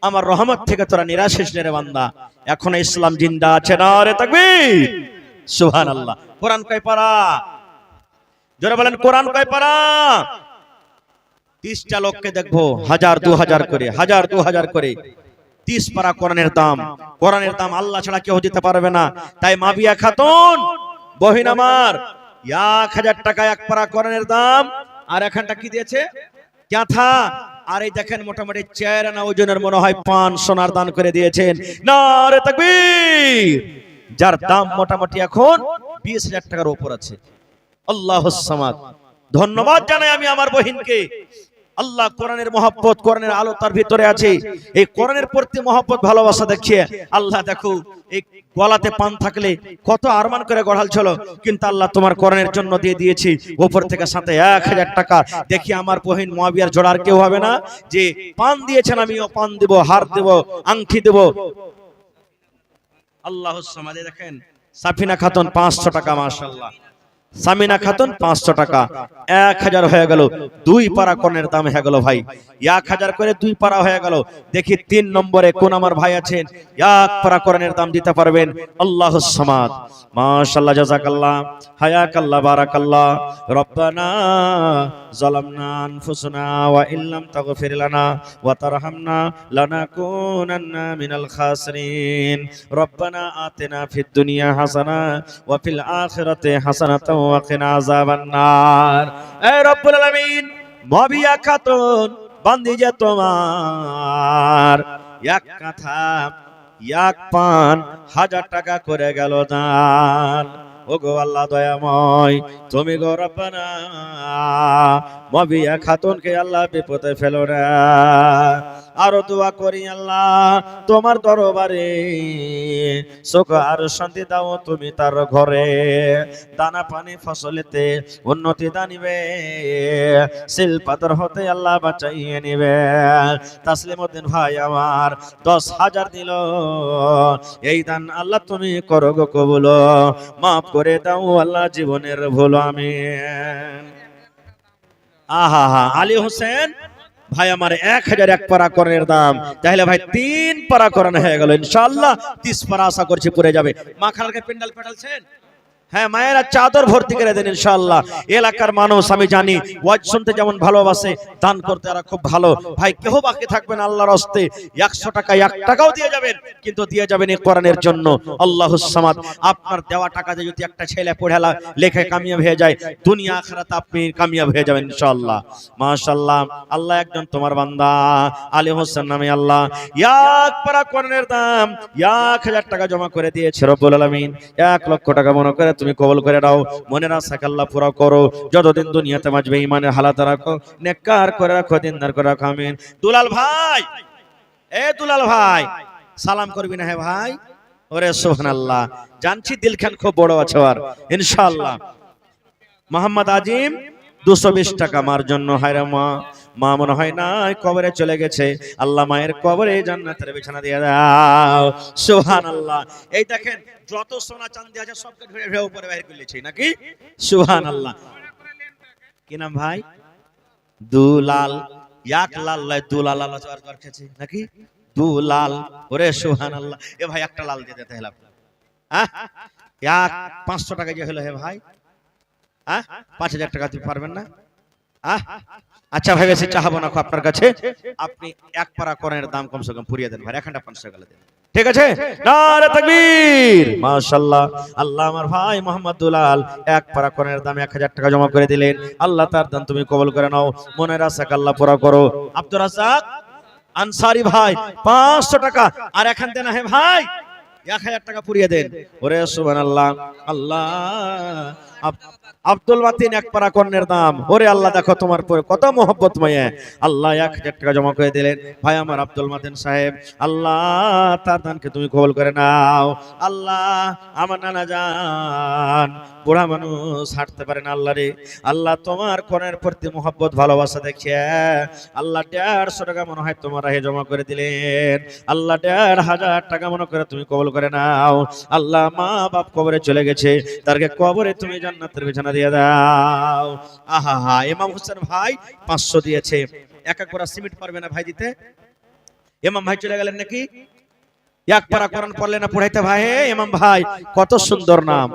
আমার রহমত থেকে তোরা নিরাশ হইস না রে বান্দা, এখনো ইসলাম জিন্দা আছে। নারে তাকবীর, সুবহানাল্লাহ। কোরআন কয় পারা? জোরে বলেন কোরআন কয় পারা? 30টা লোককে দেখবো 1000 2000 করে, 1000 2000 করে 30 পারা কোরআনের দাম। কোরআনের দাম আল্লাহ ছাড়া কেউ দিতে পারবে না। তাই মাবিয়া খাতুন বহিন আমার 1000 টাকা 1 পারা কোরআনের দাম, আর এখানটা কি দিয়েছে? ক্যাথা। আর এই দেখেন মোটামুটি 4 আনা ওজনের মনে হয় পান সোনার দান করে দিয়েছেন। নারে তাকবীর। যার দাম মোটামুটি এখন 20,000 টাকার উপর আছে। আল্লাহুস সামাদ। ধন্যবাদ জানাই আমি আমার বহিনকে। আল্লাহ কোরআনের মহব্বত, কোরআনের আলো তার ভিতরে আছে। এই কোরআনের প্রতি মহব্বত, ভালোবাসা দেখিয়ে আল্লাহ দেখো এই গলাতে পান থাকলে কত আরমান করে গড়াল ছিল, কিন্তু আল্লাহ তোমার কোরআনের জন্য দিয়ে দিয়েছি উপর থেকে সাথে 1000 টাকা। দেখি আমার বহিন মুয়াবিয়ার জোড়ার কেউ হবে না যে পান দিয়েছেন, আমিও পান দেব, হার দেব, আংটি দেব। আল্লাহুস সামাদে দেখেন সাফিনা খাতুন 500 টাকা, মাশাআল্লাহ। সামিনা খাতুন 500 টাকা, 1000 হয়ে গেল। 2 পারা কোরআনের দাম হয়ে গেল ভাই, 1000 করে 2 পারা হয়ে গেল। দেখি 3 নম্বরে কোন আমার ভাই আছেন 1 পারা কোরআনের দাম দিতে পারবেন? আল্লাহুস সামাদ, মাশাআল্লাহ, জাযাকাল্লাহ, হায়াকাল্লাহ, বারাকাল্লাহ। রব্বানা যালামনা আনফুসানা ওয়া ইল্লাম তাগফির লানা ওয়া তারহামনা লানাকুনান্না মিনাল খাসিরিন। রব্বানা আতিনা ফিদ দুনিয়া হাসানা ওয়া ফিল আখিরাতি হাসানাতাও ওয়া কিনা আযাবান নার। এ রব্বুল আলামিন, মুয়াবিয়া খাতুন বান্দি যে তোমার 1 কাঠা 1 পান 1000 টাকা করে গেল দান। ওগো আল্লাহ দয়াময়, তুমি গো রব্বানা মুয়াবিয়া খাতুনকে আল্লাহ বিপদে ফেলো না। আরো দোয়া করি আল্লাহ তোমার দরবারে সুখ আর শান্তি দাও তুমি তার ঘরে, দানা পানি ফসলেতে উন্নতি দানিবে, সিল পাথর হতে আল্লাহ বাঁচাইয়ে নিবে। তাসলিমউদ্দিন ভাই আমার 10,000 দিল, এই দান আল্লাহ তুমি করো গো কবুল, মাফ করে দাও আল্লাহ জীবনের ভুল, আমিন। আহা হা, আলী হোসেন ভাই আমার 1001 পারা কোরআনের দাম, তাহলে ভাই 3 পারা কোরআন হয়ে গেল ইনশাআল্লাহ। 30 পারা আশা করছি পড়ে যাবে। মা খালাকে পেন্ডাল পেটালছেন, হ্যাঁ মায়েরা চাদর ভর্তি করে দেন ইনশাআল্লাহ। এলাকার মানুষ আমি জানি ওয়াজ শুনতে যেমন ভালোবাসে, দান করতে এরা খুব ভালো। ভাই কেউ বাকি থাকবেন আল্লাহর রাস্তে, 100 টাকা 1 টাকাও দিয়ে যাবেন, কিন্তু দিয়ে যাবেন এই কোরআনের জন্য। আল্লাহুস সামাদ। আপনার দেওয়া টাকা দিয়ে যদি একটা ছেলে পড়ালা লেখে কামিয়াব হয়ে যায়, দুনিয়া আখিরাত আপনি কামিয়াব হয়ে যাবেন ইনশাআল্লাহ। মাশাআল্লাহ, আল্লাহ একজন তোমার বান্দা আলী হোসেন নামে আল্লাহ 1 পারা কোরআনের দাম 1000 টাকা জমা করে দিয়েছে রব্বুল আলামিন। 1 লক্ষ টাকা মনে করে তুমি কবুল করে দাও, মনের আশাকে আল্লাহ পুরো করো, যতদিন দুনিয়াতে বাঁচবে ইমানের হালাত রাখো, নেককার করে রাখো, দিনদার করে রাখো, আমিন। দুলাল ভাই, এ দুলাল ভাই সালাম করবি না হে ভাই? ওরে সুবহানাল্লাহ, জানছি দিলখান খুব বড় আছে আর ইনশাআল্লাহ। মোহাম্মদ আজিম 220 টাকা মার জন্য। হায়রে মা, মা মনে হয় না কবরে চলে গেছে, আল্লাহ মায়ের কবরে জান্নাতের বিছানা দিয়ে দাও। সুবহানাল্লাহ। এই দেখেন যত সোনা চাঁদি আছে সবকে ঢেলে ঢেলে উপরে বাইরে করেছি নাকি? সুবহানাল্লাহ। কি নাম ভাই? দুলাল। 1 লাল লাই দুলাল আল্লাহ চার খেছে নাকি? দুলাল। ওরে সুবহানাল্লাহ। এ ভাই একটা লাল দিয়ে দিতে হলাম। হ্যাঁ 500 টাকা যে হলো হে ভাই, 5000 টাকা দিতে পারবেন না? আচ্ছা ভাই বেশি চাহাবো না আপনার কাছে, আপনি 1 পারা কোরআনের দাম কমসে কম পুরিয়ে দেন ভাই, 500 টাকা দেন, ঠিক আছে? নারে তাকবীর, মাশাআল্লাহ। আল্লাহ আমার ভাই মোহাম্মদ দুলাল 1 পারা কোরআনের দাম 1000 টাকা জমা করে দিলেন, আল্লাহ তার দান তুমি কবুল করে নাও, মনের আশাকে আল্লাহ পুরা করো। আব্দুর রাজ্জাক আনসারী ভাই 500 টাকা, আর এখান দেন হে ভাই 1000 টাকা পুরিয়ে দেন। ওরে সুবহানাল্লাহ। আল্লাহ আব্দুল মাতিন 1 পারা কোরআনের দাম, ওরে আল্লাহ দেখো তোমার পরে কত মোহব্বত মায়া, আল্লাহ 1000 টাকা জমা করে দিলেন ভাই আমার আব্দুল মাতিন সাহেব, আল্লাহ তার দানকে তুমি কবুল করে নাও। আল্লাহ আমার নানা জান বুড়া মানুষ হাঁটতে পারে না, আল্লাহ রে আল্লাহ তোমার কোরআনের প্রতি মোহব্বত ভালোবাসা দেখিয়ে আল্লাহ 150 টাকা মনে হয় তোমার রাহে জমা করে দিলেন, আল্লাহ 1500 টাকা মনে করে তুমি কবুল করে নাও। আল্লাহ মা বাপ কবরে চলে গেছে, তারকে কবরে তুমি জান্নাতের বিছানা দিয়ে দাও। আহা হা। ইমাম হোসেন ভাই 500 দিয়েছে, 1 করে সিমেন্ট পারবে না ভাই দিতে। ইমাম ভাই চলে গেলেন নাকি? 1 পারা কোরআন পড়লে না পড়াইতে ভাই? ইমাম ভাই কত সুন্দর নাম।